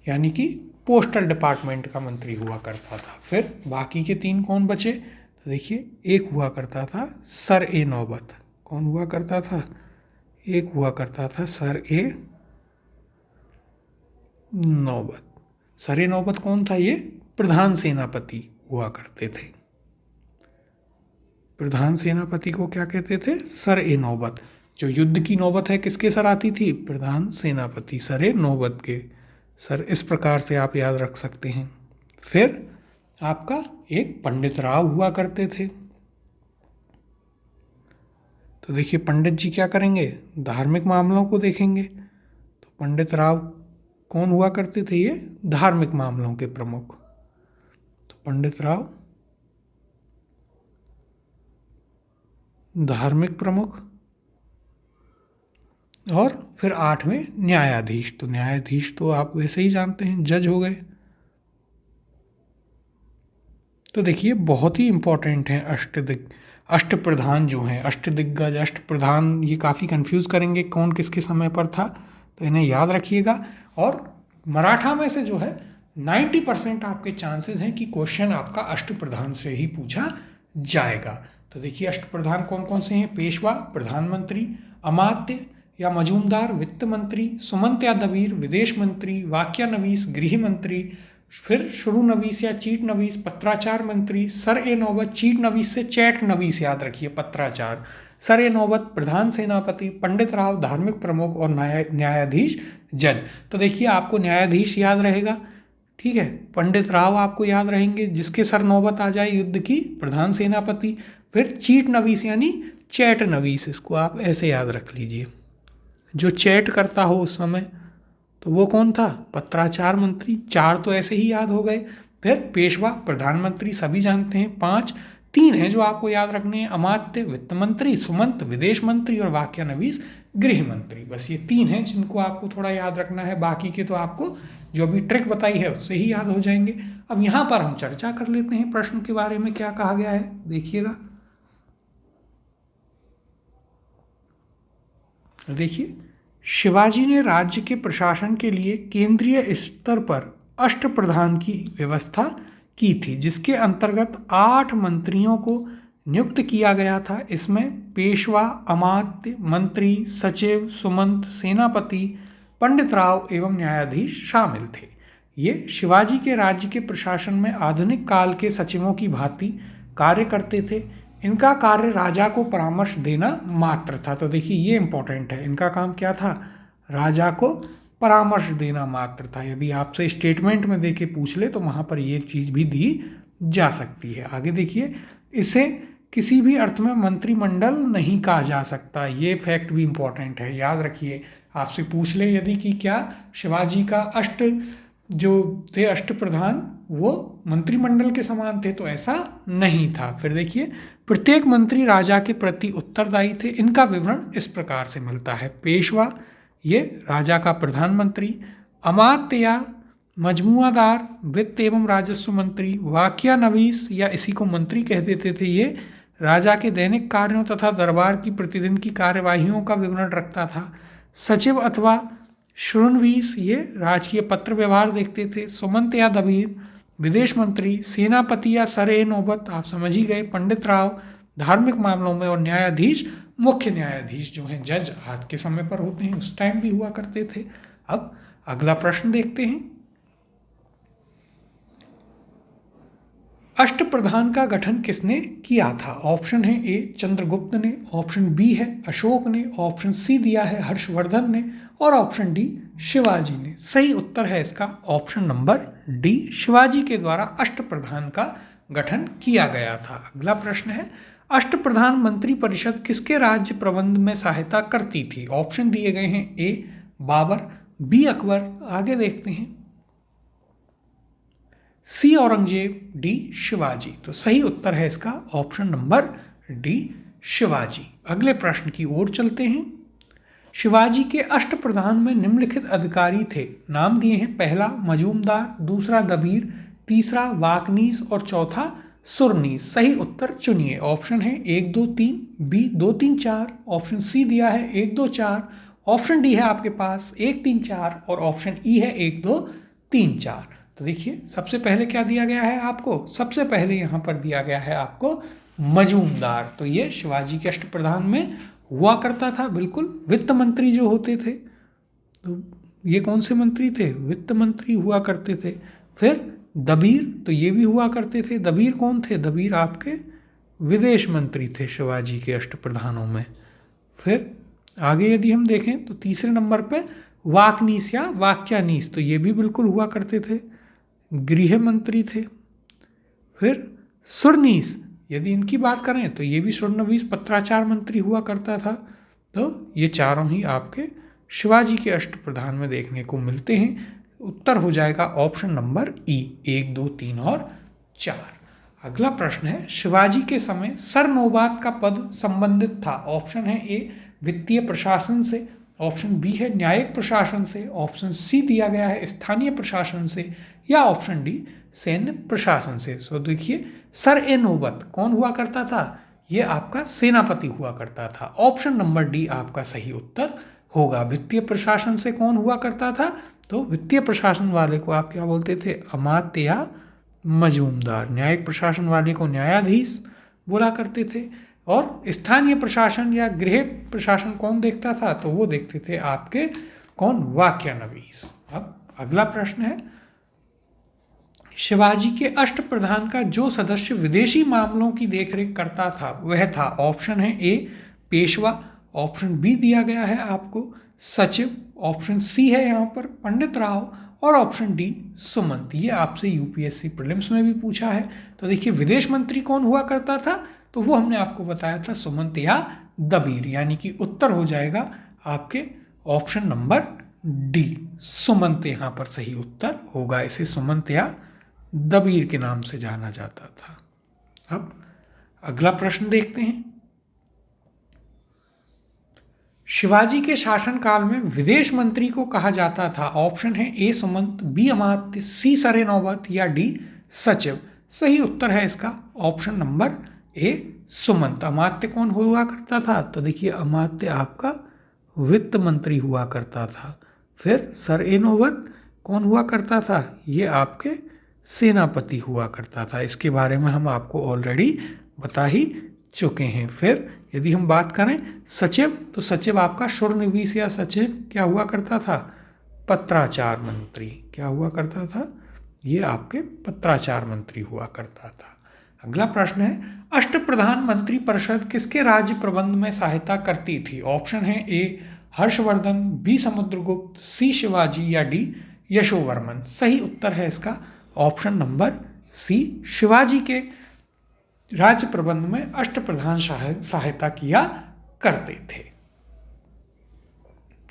यानी कि पोस्टल डिपार्टमेंट का मंत्री हुआ करता था। फिर बाकी के 3 कौन बचे? तो देखिए एक हुआ करता था सर ए नौबत। कौन हुआ करता था? एक हुआ करता था सर ए नौबत। सर ए नौबत कौन था? ये प्रधान सेनापति हुआ करते थे। प्रधान सेनापति को क्या कहते थे? सर ए नौबत। जो युद्ध की नौबत है किसके सर आती थी? प्रधान सेनापति सर ए नौबत के सर। इस प्रकार से आप याद रख सकते हैं। फिर आपका एक पंडित राव हुआ करते थे। तो देखिए पंडित जी क्या करेंगे? धार्मिक मामलों को देखेंगे। तो पंडित राव कौन हुआ करते थे? ये धार्मिक मामलों के प्रमुख। तो पंडित राव धार्मिक प्रमुख। और फिर 8वें न्यायाधीश। तो न्यायाधीश तो आप वैसे ही जानते हैं, जज हो गए। तो देखिए बहुत ही इम्पोर्टेंट हैं अष्टप्रधान जो हैं, अष्टदिग्गज अष्टप्रधान। ये काफ़ी कंफ्यूज करेंगे कौन किसके समय पर था, तो इन्हें याद रखिएगा। और मराठा में से जो है 90% आपके चांसेस हैं कि क्वेश्चन आपका अष्टप्रधान से ही पूछा जाएगा। तो देखिए अष्टप्रधान कौन कौन से हैं? पेशवा प्रधानमंत्री, अमात्य या मजूमदार वित्त मंत्री, सुमंत या दबीर विदेश मंत्री, वाकया नवीस गृह मंत्री, फिर शुरू नवीस या चीट नवीस पत्राचार मंत्री, सर ए नौबत, चीट नवीस से चैट नवीस याद रखिए पत्राचार, सर ए नौबत प्रधान सेनापति, पंडित राव धार्मिक प्रमुख और न्यायाधीश जज। तो देखिए आपको न्यायाधीश याद रहेगा, ठीक है, पंडित राव आपको याद रहेंगे जिसके सर नौबत आ जाए युद्ध की, प्रधान सेनापति। फिर चीट नवीस यानी चैट नवीस, इसको आप ऐसे याद रख लीजिए, जो चैट करता हो उस समय, तो वो कौन था, पत्राचार मंत्री। चार तो ऐसे ही याद हो गए। फिर पेशवा प्रधानमंत्री सभी जानते हैं। 5 3 हैं जो आपको याद रखने हैं, अमात्य वित्त मंत्री, सुमंत विदेश मंत्री और वाक्यानवीस गृह मंत्री। बस ये 3 हैं जिनको आपको थोड़ा याद रखना है, बाकी के तो आपको जो भी ट्रिक बताई है उससे ही याद हो जाएंगे। अब यहाँ पर हम चर्चा कर लेते हैं प्रश्न के बारे में, क्या कहा गया है देखिएगा। देखिए, शिवाजी ने राज्य के प्रशासन के लिए केंद्रीय स्तर पर अष्टप्रधान की व्यवस्था की थी, जिसके अंतर्गत 8 मंत्रियों को नियुक्त किया गया था। इसमें पेशवा, अमात्य, मंत्री, सचिव, सुमंत, सेनापति, पंडित राव एवं न्यायाधीश शामिल थे। ये शिवाजी के राज्य के प्रशासन में आधुनिक काल के सचिवों की भांति कार्य करते थे। इनका कार्य राजा को परामर्श देना मात्र था। तो देखिए ये इंपॉर्टेंट है, इनका काम क्या था, राजा को परामर्श देना मात्र था। यदि आपसे स्टेटमेंट में देके पूछ ले तो वहाँ पर ये चीज़ भी दी जा सकती है। आगे देखिए, इसे किसी भी अर्थ में मंत्रिमंडल नहीं कहा जा सकता, ये फैक्ट भी इम्पॉर्टेंट है, याद रखिए। आपसे पूछ ले यदि कि क्या शिवाजी का जो थे अष्टप्रधान वो मंत्रिमंडल के समान थे, तो ऐसा नहीं था। फिर देखिए, प्रत्येक मंत्री राजा के प्रति उत्तरदायी थे। इनका विवरण इस प्रकार से मिलता है। पेशवा, ये राजा का प्रधानमंत्री, अमात्य या मजमुआदार वित्त एवं राजस्व मंत्री, वाक्यानवीस या इसी को मंत्री कह देते थे, ये राजा के दैनिक कार्यों तथा दरबार की प्रतिदिन की कार्यवाहियों का विवरण रखता था। सचिव अथवा शुरनवीस, ये राजकीय पत्र व्यवहार देखते थे। सुमंत या दबीर विदेश मंत्री, सेनापति या सरे नौबत आप समझ ही गए, पंडित राव धार्मिक मामलों में, और न्यायाधीश मुख्य न्यायाधीश जो हैं जज आज के समय पर होते हैं, उस टाइम भी हुआ करते थे। अब अगला प्रश्न देखते हैं, अष्टप्रधान का गठन किसने किया था। ऑप्शन है ए चंद्रगुप्त ने, ऑप्शन बी है अशोक ने, ऑप्शन सी दिया है हर्षवर्धन ने, और ऑप्शन डी शिवाजी ने। सही उत्तर है इसका ऑप्शन नंबर डी, शिवाजी के द्वारा अष्टप्रधान का गठन किया गया था। अगला प्रश्न है, अष्टप्रधान मंत्री परिषद किसके राज्य प्रबंध में सहायता करती थी। ऑप्शन दिए गए हैं, ए बाबर, बी अकबर, आगे देखते हैं, सी औरंगजेब, डी शिवाजी। तो सही उत्तर है इसका ऑप्शन नंबर डी, शिवाजी। अगले प्रश्न की ओर चलते हैं। शिवाजी के अष्टप्रधान में निम्नलिखित अधिकारी थे, नाम दिए हैं, पहला मजूमदार, दूसरा दबीर, तीसरा वाकनीस और चौथा सुरनीस। सही उत्तर चुनिए। ऑप्शन है 1 2 3, बी 2 3 4, ऑप्शन सी दिया है 1 2 4, ऑप्शन डी है आपके पास 1 3 4 और ऑप्शन ई है 1 2 3 4। तो देखिए, सबसे पहले क्या दिया गया है आपको, सबसे पहले यहाँ पर दिया गया है आपको मजूमदार। तो ये शिवाजी के अष्टप्रधान में हुआ करता था, बिल्कुल। वित्त मंत्री जो होते थे, तो ये कौन से मंत्री थे, वित्त मंत्री हुआ करते थे। फिर दबीर, तो ये भी हुआ करते थे। दबीर कौन थे, दबीर आपके विदेश मंत्री थे शिवाजी के अष्टप्रधानों में। फिर आगे यदि हम देखें तो तीसरे नंबर पे वाकनीस या वाक्यानीस, तो ये भी बिल्कुल हुआ करते थे, गृह मंत्री थे। फिर सुरनीस, यदि इनकी बात करें तो ये भी सुरनवीस पत्राचार मंत्री हुआ करता था। तो ये चारों ही आपके शिवाजी के अष्टप्रधान में देखने को मिलते हैं। उत्तर हो जाएगा ऑप्शन नंबर ई, 1 2 3 और 4। अगला प्रश्न है, शिवाजी के समय सरनौबत का पद संबंधित था। ऑप्शन है ए वित्तीय प्रशासन से, ऑप्शन बी है न्यायिक प्रशासन से, ऑप्शन सी दिया गया है स्थानीय प्रशासन से, या ऑप्शन डी सैन्य प्रशासन से। सो देखिए, सर ए नौबत कौन हुआ करता था, ये आपका सेनापति हुआ करता था। ऑप्शन नंबर डी आपका सही उत्तर होगा। वित्तीय प्रशासन से कौन हुआ करता था, तो वित्तीय प्रशासन वाले को आप क्या बोलते थे, अमात्य या मजूमदार। न्यायिक प्रशासन वाले को न्यायाधीश बोला करते थे, और स्थानीय प्रशासन या गृह प्रशासन कौन देखता था, तो वो देखते थे आपके कौन, वाक्यानवीस। अब अगला प्रश्न है, शिवाजी के अष्टप्रधान का जो सदस्य विदेशी मामलों की देखरेख करता था वह था, ऑप्शन है ए पेशवा, ऑप्शन बी दिया गया है आपको सचिव, ऑप्शन सी है यहाँ पर पंडित राव और ऑप्शन डी सुमंत। ये आपसे यूपीएससी प्रीलिम्स में भी पूछा है। तो देखिए विदेश मंत्री कौन हुआ करता था, तो वो हमने आपको बताया था सुमंत या दबीर, यानी कि उत्तर हो जाएगा आपके ऑप्शन नंबर डी, सुमंत यहाँ पर सही उत्तर होगा। इसे सुमंत या दबीर के नाम से जाना जाता था। अब अगला प्रश्न देखते हैं। शिवाजी के शासनकाल में विदेश मंत्री को कहा जाता था, ऑप्शन है ए सुमंत, बी अमात्य, सी सरे नौबत या डी सचिव। सही उत्तर है इसका ऑप्शन नंबर ए सुमंत। अमात्य कौन हुआ करता था, तो देखिए अमात्य आपका वित्त मंत्री हुआ करता था। फिर सर ए नौबत कौन हुआ करता था, ये आपके सेनापति हुआ करता था। इसके बारे में हम आपको ऑलरेडी बता ही चुके हैं। फिर यदि हम बात करें सचिव, तो सचिव आपका शूरनिवीस या सचिव क्या हुआ करता था, पत्राचार मंत्री। क्या हुआ करता था, ये आपके पत्राचार मंत्री हुआ करता था। अगला प्रश्न है, अष्टप्रधान मंत्री परिषद किसके राज्य प्रबंध में सहायता करती थी। ऑप्शन है ए हर्षवर्धन, बी समुद्रगुप्त, सी शिवाजी या डी यशोवर्मन। सही उत्तर है इसका ऑप्शन नंबर सी, शिवाजी के राज्य प्रबंध में अष्टप्रधान सहायता किया करते थे।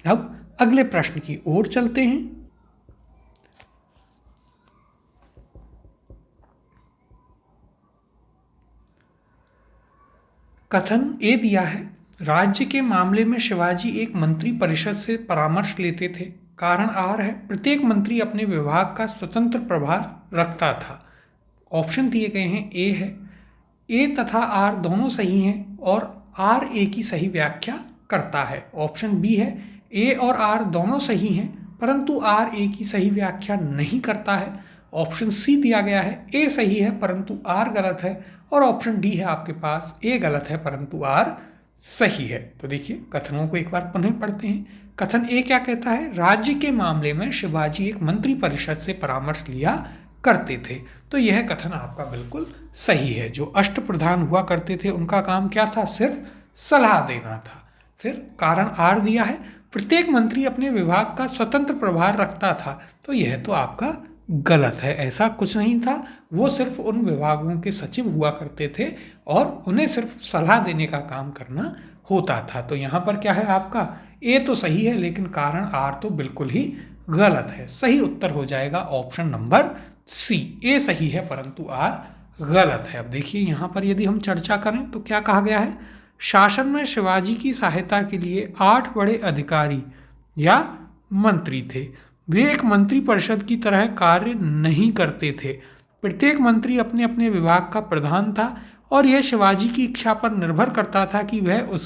अब अगले प्रश्न की ओर चलते हैं। कथन ए दिया है, राज्य के मामले में शिवाजी एक मंत्री परिषद से परामर्श लेते थे। कारण आर है, प्रत्येक मंत्री अपने विभाग का स्वतंत्र प्रभार रखता था। ऑप्शन दिए गए हैं, ए है, ए तथा आर दोनों सही हैं और आर ए की सही व्याख्या करता है। ऑप्शन बी है, ए और आर दोनों सही हैं परंतु आर ए की सही व्याख्या नहीं करता है। ऑप्शन सी दिया गया है, ए सही है परंतु आर गलत है। और ऑप्शन डी है आपके पास, ए गलत है परंतु आर सही है। तो देखिए कथनों को एक बार पुनः पढ़ते हैं। कथन ए क्या कहता है, राज्य के मामले में शिवाजी एक मंत्री परिषद से परामर्श लिया करते थे। तो यह कथन आपका बिल्कुल सही है। जो अष्टप्रधान हुआ करते थे उनका काम क्या था, सिर्फ सलाह देना था। फिर कारण आर दिया है, प्रत्येक मंत्री अपने विभाग का स्वतंत्र प्रभार रखता था। तो यह तो आपका गलत है, ऐसा कुछ नहीं था। वो सिर्फ उन विभागों के सचिव हुआ करते थे और उन्हें सिर्फ सलाह देने का काम करना होता था। तो यहाँ पर क्या है आपका, ए तो सही है लेकिन कारण आर तो बिल्कुल ही गलत है। सही उत्तर हो जाएगा ऑप्शन नंबर सी, ए सही है परंतु आर गलत है। अब देखिए यहाँ पर यदि हम चर्चा करें तो क्या कहा गया है, शासन में शिवाजी की सहायता के लिए 8 बड़े अधिकारी या मंत्री थे। वे एक मंत्री परिषद की तरह कार्य नहीं करते थे। प्रत्येक मंत्री अपने अपने विभाग का प्रधान था और यह शिवाजी की इच्छा पर निर्भर करता था कि वह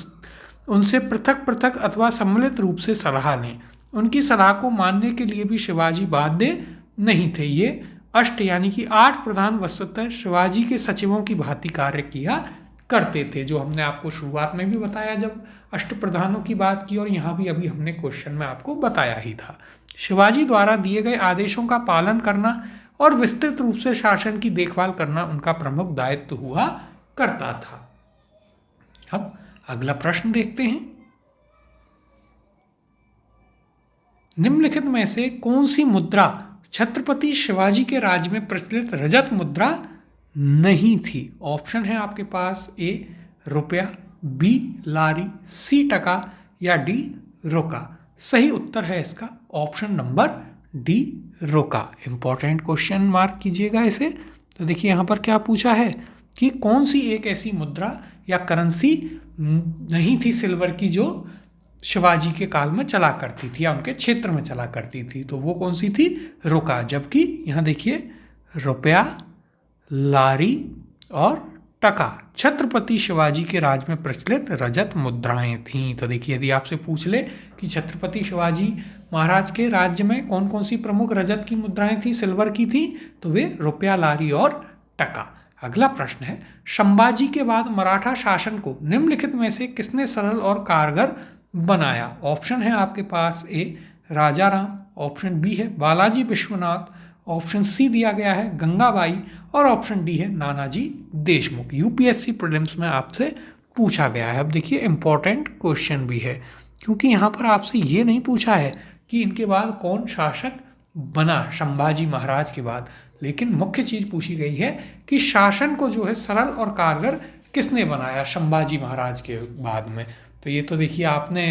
उनसे पृथक पृथक अथवा सम्मिलित रूप से सलाह लें। उनकी सलाह को मानने के लिए भी शिवाजी बाध्य नहीं थे। ये अष्ट यानी कि 8 प्रधान वस्तुतः शिवाजी के सचिवों की भांति कार्य किया करते थे, जो हमने आपको शुरुआत में भी बताया जब अष्ट प्रधानों की बात की, और यहाँ भी अभी हमने क्वेश्चन में आपको बताया ही था। शिवाजी द्वारा दिए गए आदेशों का पालन करना और विस्तृत रूप से शासन की देखभाल करना उनका प्रमुख दायित्व हुआ करता था। अब अगला प्रश्न देखते हैं, निम्नलिखित में से कौन सी मुद्रा छत्रपति शिवाजी के राज्य में प्रचलित रजत मुद्रा नहीं थी। ऑप्शन है आपके पास, ए रुपया, बी लारी, सी टका या डी रोका। सही उत्तर है इसका ऑप्शन नंबर डी रोका। इंपॉर्टेंट क्वेश्चन मार्क कीजिएगा इसे। तो देखिए यहाँ पर क्या पूछा है कि कौन सी एक ऐसी मुद्रा या करेंसी नहीं थी सिल्वर की जो शिवाजी के काल में चला करती थी या उनके क्षेत्र में चला करती थी। तो वो कौन सी थी, रुका। जबकि यहाँ देखिए रुपया, लारी और टका छत्रपति शिवाजी के राज में प्रचलित रजत मुद्राएं थीं। तो देखिए यदि आपसे पूछ ले कि छत्रपति शिवाजी महाराज के राज्य में कौन कौन सी प्रमुख रजत की मुद्राएं थी, सिल्वर की थी, तो वे रुपया, लारी और टका। अगला प्रश्न है, संभाजी के बाद मराठा शासन को निम्नलिखित में से किसने सरल और कारगर बनाया। ऑप्शन है आपके पास, ए राजा राम, ऑप्शन बी है बालाजी विश्वनाथ, ऑप्शन सी दिया गया है गंगाबाई और ऑप्शन डी है नानाजी देशमुख। यूपीएससी प्रीलिम्स में आपसे पूछा गया है। अब देखिए इम्पोर्टेंट क्वेश्चन भी है, क्योंकि यहाँ पर आपसे ये नहीं पूछा है कि इनके बाद कौन शासक बना संभाजी महाराज के बाद, लेकिन मुख्य चीज़ पूछी गई है कि शासन को जो है सरल और कारगर किसने बनाया संभाजी महाराज के बाद में। तो ये तो देखिए आपने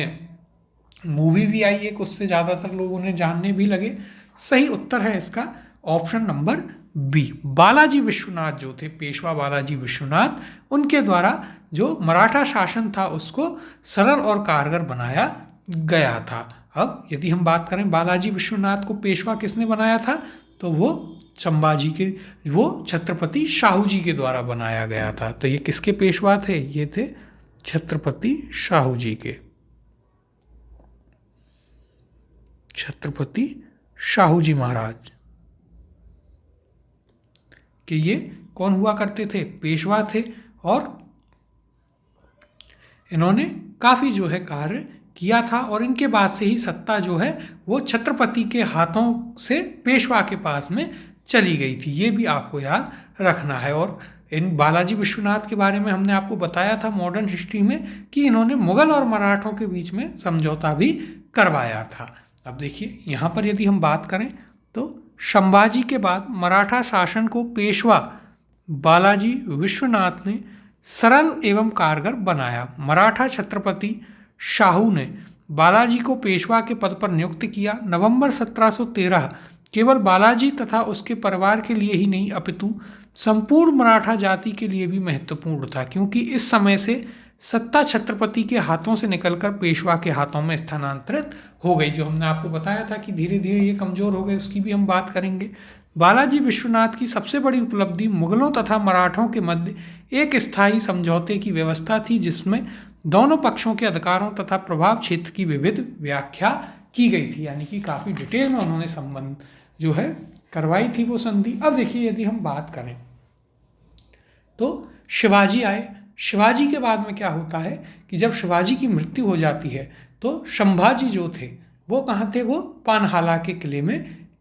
मूवी भी आई एक, उससे ज़्यादातर लोग उन्हें जानने भी लगे। सही उत्तर है इसका option number B. Balaji Vishwanath जो थे, पेशवा बालाजी विश्वनाथ, उनके द्वारा जो मराठा शासन था उसको सरल और कारगर बनाया गया था। अब यदि हम बात करें बालाजी विश्वनाथ को पेशवा किसने बनाया था, तो वो छत्रपति शाहू जी के द्वारा बनाया गया था। तो ये किसके पेशवा थे, ये थे छत्रपति शाहू जी के। छत्रपति शाहू जी महाराज कि ये कौन हुआ करते थे, पेशवा थे, और इन्होंने काफ़ी जो है कार्य किया था। और इनके बाद से ही सत्ता जो है वो छत्रपति के हाथों से पेशवा के पास में चली गई थी, ये भी आपको याद रखना है। और इन बालाजी विश्वनाथ के बारे में हमने आपको बताया था मॉडर्न हिस्ट्री में कि इन्होंने मुगल और मराठों के बीच में समझौता भी करवाया था। अब देखिए यहाँ पर यदि हम बात करें तो संभाजी के बाद मराठा शासन को पेशवा बालाजी विश्वनाथ ने सरल एवं कारगर बनाया। मराठा छत्रपति शाहू ने बालाजी को पेशवा के पद पर नियुक्त किया। नवंबर 1713 केवल बालाजी तथा उसके परिवार के लिए ही नहीं अपितु संपूर्ण मराठा जाति के लिए भी महत्वपूर्ण था, क्योंकि इस समय से सत्ता छत्रपति के हाथों से निकलकर पेशवा के हाथों में स्थानांतरित हो गई। जो हमने आपको बताया था कि धीरे धीरे ये कमज़ोर हो गए, उसकी भी हम बात करेंगे। बालाजी विश्वनाथ की सबसे बड़ी उपलब्धि मुगलों तथा मराठों के मध्य एक स्थायी समझौते की व्यवस्था थी, जिसमें दोनों पक्षों के अधिकारों तथा प्रभाव क्षेत्र की विविध व्याख्या की गई थी। यानी कि काफ़ी डिटेल में उन्होंने संबंध जो है करवाई थी वो संधि। अब देखिए यदि हम बात करें तो शिवाजी आए। शिवाजी के बाद में क्या होता है कि जब शिवाजी की मृत्यु हो जाती है तो संभाजी जो थे वो कहाँ थे, वो पानहाला के किले में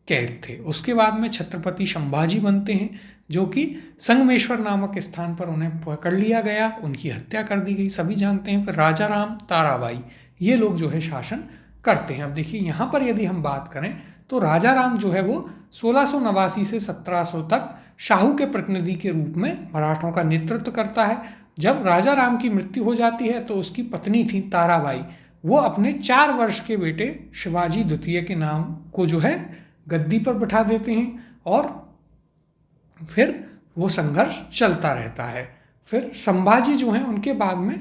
कैद थे। उसके बाद में छत्रपति संभाजी बनते हैं, जो कि संगमेश्वर नामक स्थान पर उन्हें पकड़ लिया गया, उनकी हत्या कर दी गई, सभी जानते हैं। फिर राजा राम, ताराबाई, ये लोग जो है शासन करते हैं। अब देखिए यहाँ पर यदि हम बात करें तो राजा राम जो है वो 1689 से 1700 तक शाहू के प्रतिनिधि के रूप में मराठों का नेतृत्व करता है। जब राजा राम की मृत्यु हो जाती है तो उसकी पत्नी थी ताराबाई, वो अपने 4 वर्ष के बेटे शिवाजी द्वितीय के नाम को जो है गद्दी पर बिठा देते हैं, और फिर वो संघर्ष चलता रहता है। फिर संभाजी जो हैं उनके बाद में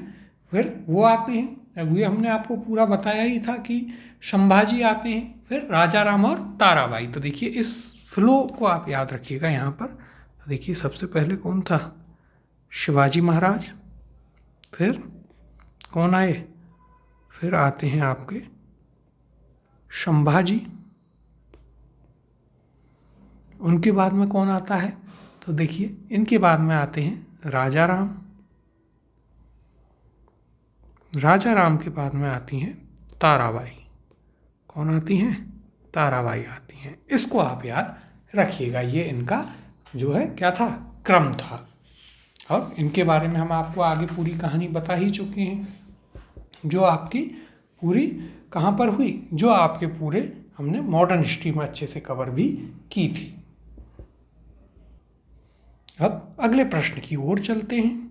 फिर वो आते हैं। अब ये हमने आपको पूरा बताया ही था कि संभाजी आते हैं, फिर राजा राम और ताराबाई। तो देखिए इस फ्लो को आप याद रखिएगा। यहाँ पर देखिए सबसे पहले कौन था, शिवाजी महाराज, फिर कौन आए, फिर आते हैं आपके संभाजी, उनके बाद में कौन आता है, तो देखिए इनके बाद में आते हैं राजा राम। राजा राम के बाद में आती हैं ताराबाई। कौन आती हैं, ताराबाई आती हैं। इसको आप याद रखिएगा, ये इनका जो है क्या था, क्रम था। और इनके बारे में हम आपको आगे पूरी कहानी बता ही चुके हैं, जो आपकी पूरी कहाँ पर हुई, जो आपके पूरे हमने मॉडर्न हिस्ट्री में अच्छे से कवर भी की थी। अब अगले प्रश्न की ओर चलते हैं।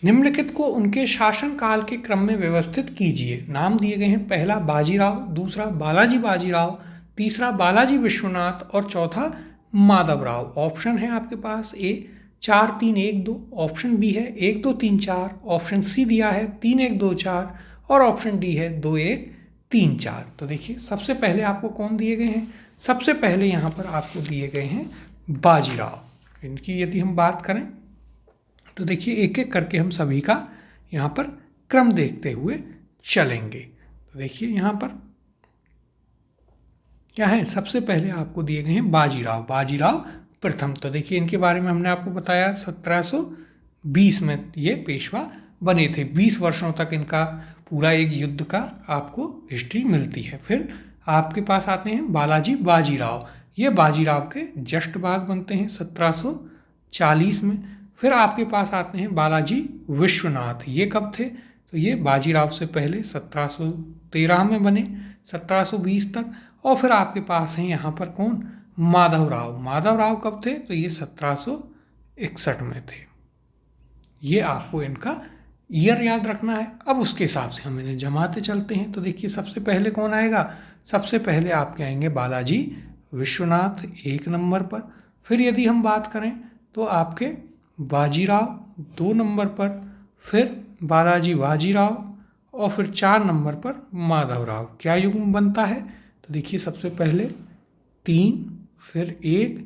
निम्नलिखित को उनके शासनकाल के क्रम में व्यवस्थित कीजिए। नाम दिए गए हैं, पहला बाजीराव, दूसरा बालाजी बाजीराव, तीसरा बालाजी विश्वनाथ और चौथा माधवराव। ऑप्शन है आपके पास ए 4 3 1 2, ऑप्शन बी है 1 2 3 4, ऑप्शन सी दिया है 3 1 2 4 और ऑप्शन डी है 2 1 3 4। तो देखिए सबसे पहले आपको कौन दिए गए हैं, सबसे पहले यहाँ पर आपको दिए गए हैं बाजीराव। इनकी यदि हम बात करें तो देखिए एक एक करके हम सभी का यहाँ पर क्रम देखते हुए चलेंगे। तो देखिए यहाँ पर क्या है, सबसे पहले आपको दिए गए हैं बाजीराव, बाजीराव प्रथम। तो देखिए इनके बारे में हमने आपको बताया 1720 में ये पेशवा बने थे। 20 वर्षों तक इनका पूरा एक युद्ध का आपको हिस्ट्री मिलती है। फिर आपके पास आते हैं बालाजी बाजीराव। ये बाजीराव के जस्ट बाद बनते हैं 1740 में। फिर आपके पास आते हैं बालाजी विश्वनाथ। ये कब थे? तो ये बाजीराव से पहले 1713 में बने, 1720 तक। और फिर आपके पास हैं यहाँ पर कौन? माधवराव। माधवराव कब थे? तो ये 1761 में थे। ये आपको इनका ईयर याद रखना है। अब उसके हिसाब से हम इन्हें जमाते चलते हैं। तो देखिए सबसे पहले कौन आएगा? सबसे पहले आपके आएंगे बालाजी विश्वनाथ 1 नंबर पर। फिर यदि हम बात करें तो आपके बाजीराव 2 नंबर पर, फिर बालाजी बाजीराव, और फिर 4 नंबर पर माधवराव। क्या युग्म बनता है? तो देखिए सबसे पहले 3, फिर 1,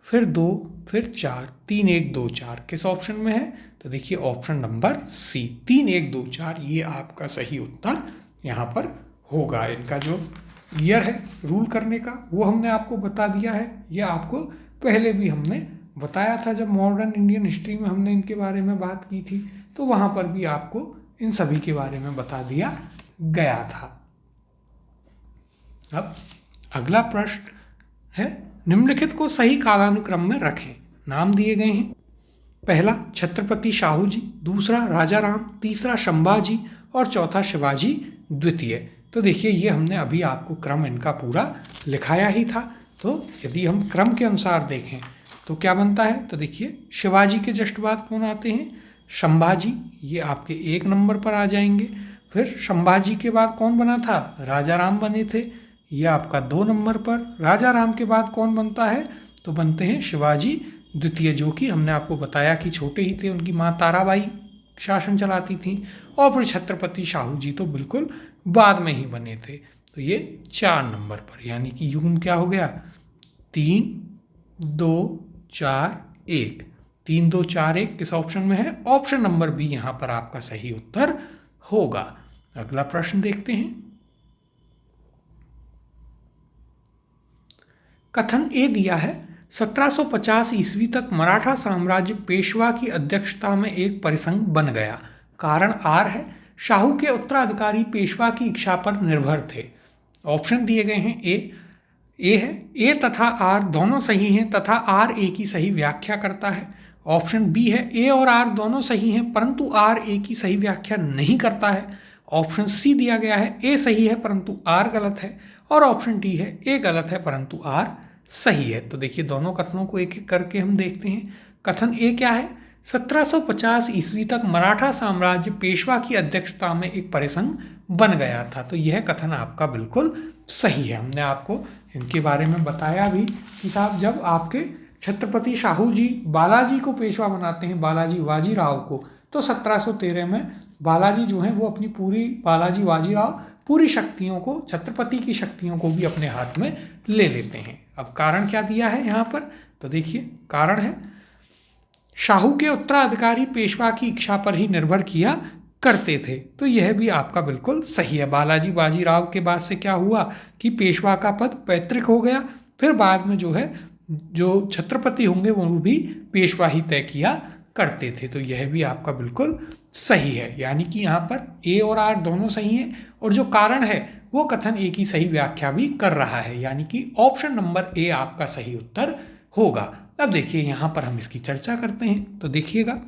फिर 2, फिर 4। 3 1 2 4 किस ऑप्शन में है? तो देखिए ऑप्शन नंबर सी, 3 1 2 4 ये आपका सही उत्तर यहाँ पर होगा। इनका जो ईयर है रूल करने का वो हमने आपको बता दिया है। ये आपको पहले भी हमने बताया था जब मॉडर्न इंडियन हिस्ट्री में हमने इनके बारे में बात की थी, तो वहाँ पर भी आपको इन सभी के बारे में बता दिया गया था। अब अगला प्रश्न है, निम्नलिखित को सही कालानुक्रम में रखें। नाम दिए गए हैं, पहला छत्रपति शाहू जी, दूसरा राजा राम, तीसरा संभाजी और चौथा शिवाजी द्वितीय। तो देखिए ये हमने अभी आपको क्रम इनका पूरा लिखाया ही था। तो यदि हम क्रम के अनुसार देखें तो क्या बनता है? तो देखिए शिवाजी के जस्ट बाद कौन आते हैं? संभाजी। ये आपके 1 नंबर पर आ जाएंगे। फिर संभाजी के बाद कौन बना था? राजा राम बने थे, ये आपका 2 नंबर पर। राजा राम के बाद कौन बनता है? तो बनते हैं शिवाजी द्वितीय, जो कि हमने आपको बताया कि छोटे ही थे, उनकी माँ ताराबाई शासन चलाती थी। और फिर छत्रपति शाहू जी तो बिल्कुल बाद में ही बने थे। तो ये 4 नंबर पर, यानी कि युग्म क्या हो गया? 3 2 4 1। 3 2 4 1 किस ऑप्शन में है? ऑप्शन नंबर बी यहाँ पर आपका सही उत्तर होगा। अगला प्रश्न देखते हैं। कथन ए दिया है, 1750 ईस्वी तक मराठा साम्राज्य पेशवा की अध्यक्षता में एक परिसंघ बन गया। कारण आर है, शाहू के उत्तराधिकारी पेशवा की इच्छा पर निर्भर थे। ऑप्शन दिए गए हैं, ए है, ए तथा आर दोनों सही हैं तथा आर ए की सही व्याख्या करता है। ऑप्शन बी है, ए और आर दोनों सही हैं परंतु आर ए की सही व्याख्या नहीं करता है। ऑप्शन सी दिया गया है, ए सही है परंतु आर गलत है। और ऑप्शन डी है, ए गलत है परंतु आर सही है। तो देखिए दोनों कथनों को एक एक करके हम देखते हैं। कथन ए क्या है? 1750 ईस्वी तक मराठा साम्राज्य पेशवा की अध्यक्षता में एक परिसंघ बन गया था। तो यह कथन आपका बिल्कुल सही है। हमने आपको इनके बारे में बताया भी कि साहब जब आपके छत्रपति शाहू जी बालाजी को पेशवा बनाते हैं, बालाजी बाजीराव को, तो 1713 में बालाजी जो हैं वो अपनी पूरी, बालाजी बाजीराव पूरी शक्तियों को, छत्रपति की शक्तियों को भी अपने हाथ में ले लेते हैं। अब कारण क्या दिया है यहाँ पर? तो देखिए कारण है, शाहू के उत्तराधिकारी पेशवा की इच्छा पर ही निर्भर किया करते थे। तो यह भी आपका बिल्कुल सही है। बालाजी बाजीराव के बाद से क्या हुआ कि पेशवा का पद पैतृक हो गया। फिर बाद में जो है जो छत्रपति होंगे वो भी पेशवा ही तय किया करते थे। तो यह भी आपका बिल्कुल सही है। यानी कि यहाँ पर ए और आर दोनों सही हैं और जो कारण है वो कथन ए की सही व्याख्या भी कर रहा है। यानी कि ऑप्शन नंबर ए आपका सही उत्तर होगा। अब देखिए यहाँ पर हम इसकी चर्चा करते हैं। तो देखिएगा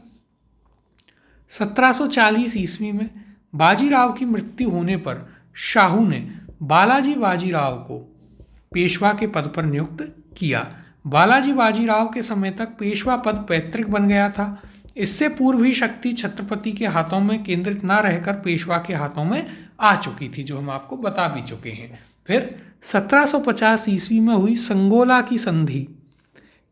1740 ईस्वी में बाजीराव की मृत्यु होने पर शाहू ने बालाजी बाजीराव को पेशवा के पद पर नियुक्त किया। बालाजी बाजीराव के समय तक पेशवा पद पैतृक बन गया था। इससे पूर्व ही शक्ति छत्रपति के हाथों में केंद्रित न रहकर पेशवा के हाथों में आ चुकी थी, जो हम आपको बता भी चुके हैं। फिर 1750 ईस्वी में हुई संगोला की संधि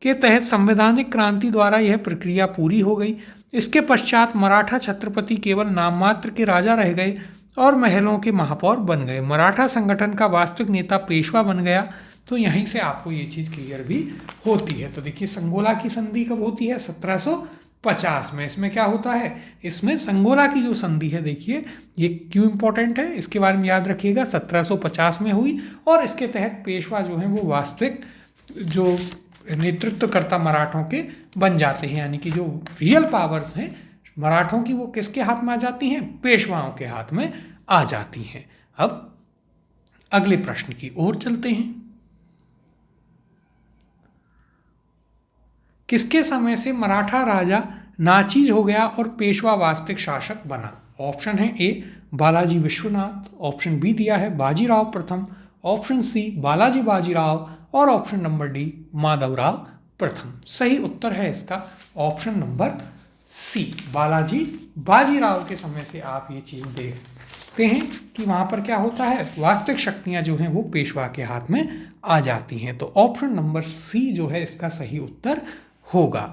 के तहत संवैधानिक क्रांति द्वारा यह प्रक्रिया पूरी हो गई। इसके पश्चात मराठा छत्रपति केवल नाम मात्र के राजा रह गए और महलों के महापौर बन गए। मराठा संगठन का वास्तविक नेता पेशवा बन गया। तो यहीं से आपको ये चीज़ क्लियर भी होती है। तो देखिए संगोला की संधि कब होती है? 1750 में। इसमें क्या होता है? इसमें संगोला की जो संधि है, देखिए ये क्यों इंपॉर्टेंट है इसके बारे में याद रखिएगा। 1750 में हुई और इसके तहत पेशवा जो है वो वास्तविक जो नेतृत्वकर्ता मराठों के बन जाते हैं। यानी कि जो रियल पावर्स हैं मराठों की वो किसके हाथ में आ जाती हैं? पेशवाओं के हाथ में आ जाती हैं। अब अगले प्रश्न की ओर चलते हैं। किसके समय से मराठा राजा नाचीज हो गया और पेशवा वास्तविक शासक बना? ऑप्शन है ए बालाजी विश्वनाथ, ऑप्शन बी दिया है बाजीराव प्रथम, ऑप्शन सी बालाजी बाजीराव और ऑप्शन नंबर डी माधवराव प्रथम। सही उत्तर है इसका option number C, Balaji Bajirao के समय से आप ये चीज देखते हैं कि वहां पर क्या होता है, वास्तविक शक्तियां जो हैं वो पेशवा के हाथ में आ जाती हैं। तो ऑप्शन नंबर सी जो है इसका सही उत्तर होगा।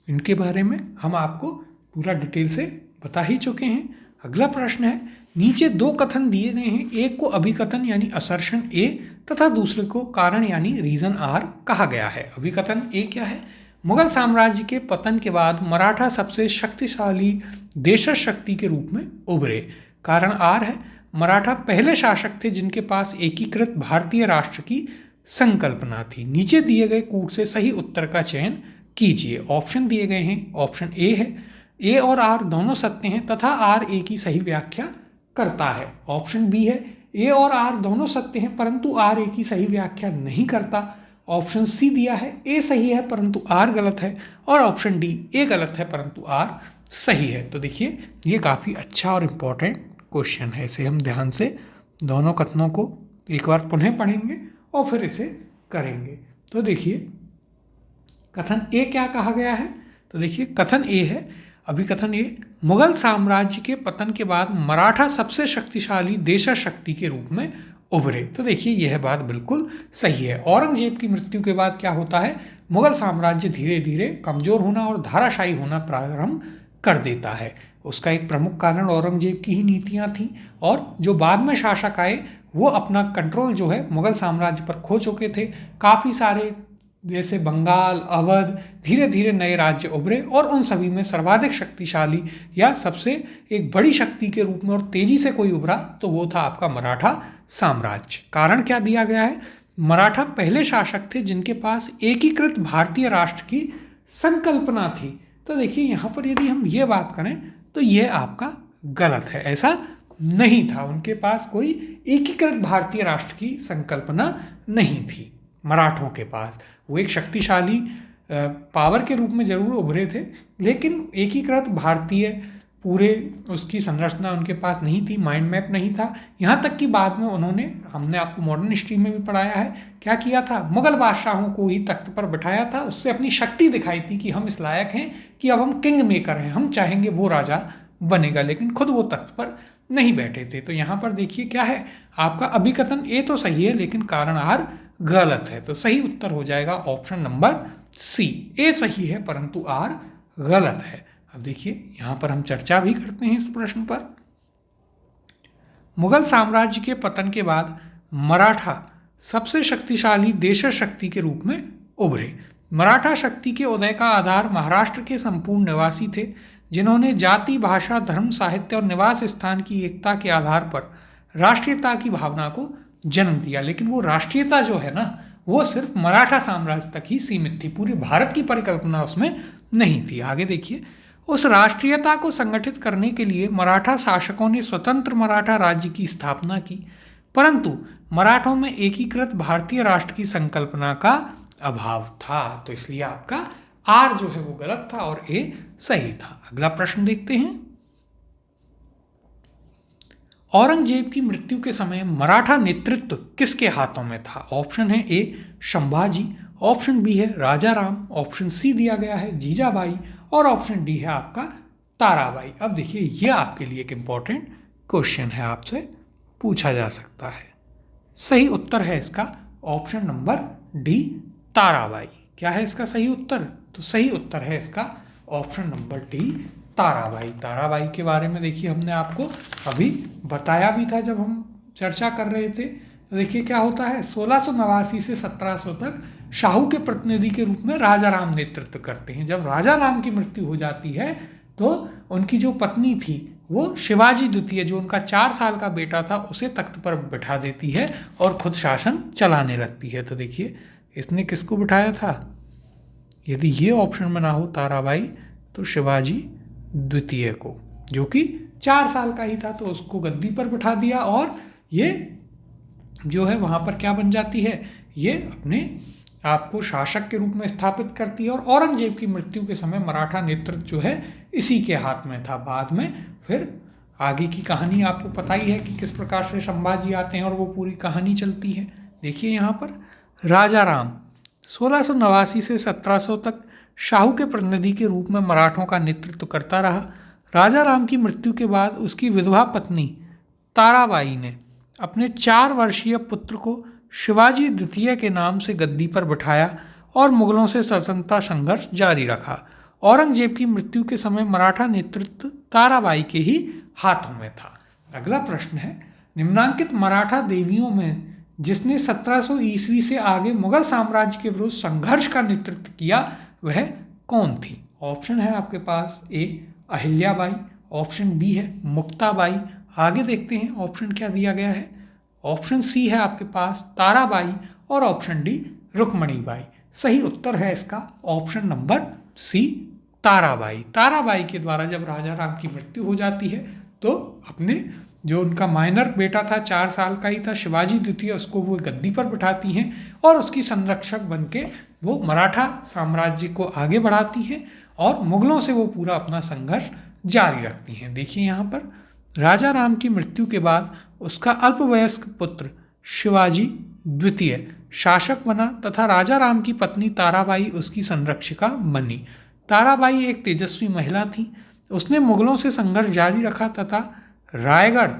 इनके बारे में हम आपको पूरा डिटेल से बता ही चुके हैं। अगला प्रश्न है, नीचे दो कथन दिए गए हैं, एक को अभिकथन यानी असर्शन ए तथा दूसरे को कारण यानी रीजन आर कहा गया है। अभिकथन ए क्या है? मुगल साम्राज्य के पतन के बाद मराठा सबसे शक्तिशाली देशज शक्ति के रूप में उभरे। कारण आर है, मराठा पहले शासक थे जिनके पास एकीकृत भारतीय राष्ट्र की संकल्पना थी। नीचे दिए गए कूट से सही उत्तर का चयन कीजिए। ऑप्शन दिए गए हैं, ऑप्शन ए है ए और आर दोनों सत्य हैं तथा आर ए की सही व्याख्या करता है। ऑप्शन बी है ए और आर दोनों सत्य हैं परंतु आर ए की सही व्याख्या नहीं करता। ऑप्शन सी दिया है ए सही है परंतु आर गलत है और ऑप्शन डी ए गलत है परंतु आर सही है। तो देखिए ये काफ़ी अच्छा और इम्पोर्टेंट क्वेश्चन है, इसे हम ध्यान से दोनों कथनों को एक बार पुनः पढ़ेंगे और फिर इसे करेंगे। तो देखिए कथन ए क्या कहा गया है? तो देखिए कथन ए है, अभिकथन ए, मुगल साम्राज्य के पतन के बाद मराठा सबसे शक्तिशाली देशज शक्ति के रूप में उभरे। तो देखिए यह बात बिल्कुल सही है। औरंगजेब की मृत्यु के बाद क्या होता है, मुगल साम्राज्य धीरे धीरे कमजोर होना और धाराशायी होना प्रारंभ कर देता है। उसका एक प्रमुख कारण औरंगजेब की ही नीतियां थीं और जो बाद में शासक आए वो अपना कंट्रोल जो है मुगल साम्राज्य पर खो चुके थे। काफ़ी सारे जैसे बंगाल, अवध, धीरे धीरे नए राज्य उभरे और उन सभी में सर्वाधिक शक्तिशाली या सबसे एक बड़ी शक्ति के रूप में और तेजी से कोई उभरा तो वो था आपका मराठा साम्राज्य। कारण क्या दिया गया है, मराठा पहले शासक थे जिनके पास एकीकृत भारतीय राष्ट्र की संकल्पना थी। तो देखिए यहाँ पर यदि हम ये बात करें तो ये आपका गलत है, ऐसा नहीं था। उनके पास कोई एकीकृत भारतीय राष्ट्र की संकल्पना नहीं थी मराठों के पास। वो एक शक्तिशाली पावर के रूप में जरूर उभरे थे लेकिन एकीकृत भारतीय पूरे उसकी संरचना उनके पास नहीं थी, माइंड मैप नहीं था। यहाँ तक कि बाद में उन्होंने, हमने आपको मॉडर्न हिस्ट्री में भी पढ़ाया है, क्या किया था, मुगल बादशाहों को ही तख्त पर बिठाया था, उससे अपनी शक्ति दिखाई थी कि हम इस लायक हैं कि अब हम किंग मेकर हैं, हम चाहेंगे वो राजा बनेगा, लेकिन खुद वो तख्त पर नहीं बैठे थे। तो यहाँ पर देखिए क्या है, आपका अभिकथन ए तो सही है लेकिन कारण आर गलत है। तो सही उत्तर हो जाएगा ऑप्शन नंबर सी, ए सही है परंतु आर गलत है। अब देखिए यहां पर हम चर्चा भी करते हैं इस प्रश्न पर। मुगल साम्राज्य के पतन के बाद मराठा सबसे शक्तिशाली देशज शक्ति के रूप में उभरे। मराठा शक्ति के उदय का आधार महाराष्ट्र के संपूर्ण निवासी थे जिन्होंने जाति, भाषा, धर्म, साहित्य और निवास स्थान की एकता के आधार पर राष्ट्रीयता की भावना को जन्म दिया। लेकिन वो राष्ट्रीयता जो है ना वो सिर्फ मराठा साम्राज्य तक ही सीमित थी, पूरे भारत की परिकल्पना उसमें नहीं थी। आगे देखिए, उस राष्ट्रीयता को संगठित करने के लिए मराठा शासकों ने स्वतंत्र मराठा राज्य की स्थापना की परंतु मराठों में एकीकृत भारतीय राष्ट्र की संकल्पना का अभाव था। तो इसलिए आपका आर जो है वो गलत था और ए सही था। अगला प्रश्न देखते हैं। औरंगजेब की मृत्यु के समय मराठा नेतृत्व किसके हाथों में था? ऑप्शन है ए संभाजी, ऑप्शन बी है राजा राम, ऑप्शन सी दिया गया है जीजाबाई और ऑप्शन डी है आपका ताराबाई। अब देखिए ये आपके लिए एक इम्पॉर्टेंट क्वेश्चन है, आपसे पूछा जा सकता है। सही उत्तर है इसका ऑप्शन नंबर डी ताराबाई। क्या है इसका सही उत्तर? तो सही उत्तर है इसका option number D Tarabai. Tarabai के बारे में देखिए हमने आपको अभी बताया भी था जब हम चर्चा कर रहे थे। तो देखिए क्या होता है, 1689 से 1700 तक शाहू के प्रतिनिधि के रूप में राजा राम नेतृत्व करते हैं। जब राजा राम की मृत्यु हो जाती है तो उनकी जो पत्नी थी वो शिवाजी द्वितीय, जो उनका 4 साल का बेटा था, उसे तख्त पर बिठा देती है और खुद शासन चलाने लगती है। तो देखिए इसने किसको बिठाया था? यदि ये ऑप्शन में ना हो ताराबाई तो शिवाजी द्वितीय को, जो कि 4 साल का ही था, तो उसको गद्दी पर बिठा दिया और ये जो है वहाँ पर क्या बन जाती है, ये अपने आपको शासक के रूप में स्थापित करती है। और औरंगजेब की मृत्यु के समय मराठा नेतृत्व जो है इसी के हाथ में था। बाद में फिर आगे की कहानी आपको पता ही है कि किस प्रकार से संभाजी आते हैं और वो पूरी कहानी चलती है। देखिए यहाँ पर राजा राम 1689 से 1700 तक शाहू के प्रतिनिधि के रूप में मराठों का नेतृत्व करता रहा। राजा राम की मृत्यु के बाद उसकी विधवा पत्नी ताराबाई ने अपने 4 वर्षीय पुत्र को शिवाजी द्वितीय के नाम से गद्दी पर बिठाया और मुगलों से स्वतंत्रता संघर्ष जारी रखा। औरंगजेब की मृत्यु के समय मराठा नेतृत्व ताराबाई के ही हाथों में था। अगला प्रश्न है, निम्नांकित मराठा देवियों में जिसने 1700 ईस्वी से आगे मुगल साम्राज्य के विरुद्ध संघर्ष का नेतृत्व किया वह कौन थी? ऑप्शन है आपके पास ए अहिल्याबाई, ऑप्शन बी है मुक्ताबाई। आगे देखते हैं ऑप्शन क्या दिया गया है। ऑप्शन सी है आपके पास ताराबाई और ऑप्शन डी रुक्मणीबाई। सही उत्तर है इसका option number C Tarabai. Tarabai के द्वारा जब राजा राम की मृत्यु हो जाती है तो अपने जो उनका माइनर बेटा था 4 साल का ही था शिवाजी द्वितीय, उसको वो गद्दी पर बिठाती हैं और उसकी संरक्षक बन के वो मराठा साम्राज्य को आगे बढ़ाती हैं और मुगलों से वो पूरा अपना संघर्ष जारी रखती हैं। देखिए यहाँ पर राजा राम की मृत्यु के बाद उसका अल्पवयस्क पुत्र शिवाजी द्वितीय शासक बना तथा राजा राम की पत्नी ताराबाई उसकी संरक्षिका बनी। ताराबाई एक तेजस्वी महिला थी। उसने मुगलों से संघर्ष जारी रखा तथा रायगढ़,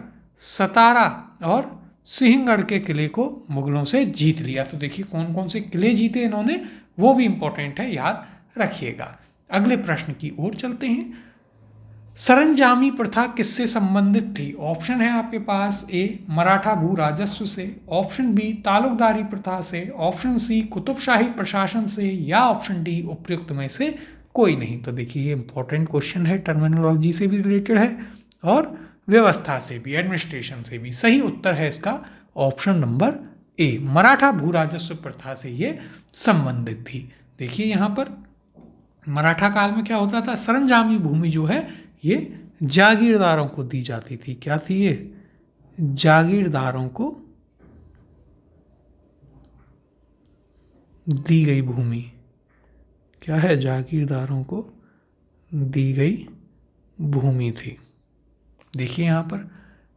सतारा और सिंहगढ़ के किले को मुगलों से जीत लिया। तो देखिए कौन कौन से किले जीते इन्होंने, वो भी इंपॉर्टेंट है, याद रखिएगा। अगले प्रश्न की ओर चलते हैं। सरंजामी प्रथा किससे संबंधित थी? ऑप्शन है आपके पास ए मराठा भू राजस्व से, ऑप्शन बी तालुकदारी प्रथा से, ऑप्शन सी कुतुबशाही प्रशासन से या ऑप्शन डी उपयुक्त में से कोई नहीं। तो देखिए ये इंपॉर्टेंट क्वेश्चन है, टर्मिनोलॉजी से भी रिलेटेड है और व्यवस्था से भी, एडमिनिस्ट्रेशन से भी। सही उत्तर है इसका ऑप्शन नंबर ए, मराठा भू राजस्व प्रथा से ये संबंधित थी। देखिए यहाँ पर मराठा काल में क्या होता था, सरंजामी भूमि जो है ये जागीरदारों को दी जाती थी। क्या थी ये? जागीरदारों को दी गई भूमि। क्या है? जागीरदारों को दी गई भूमि थी। देखिए यहाँ पर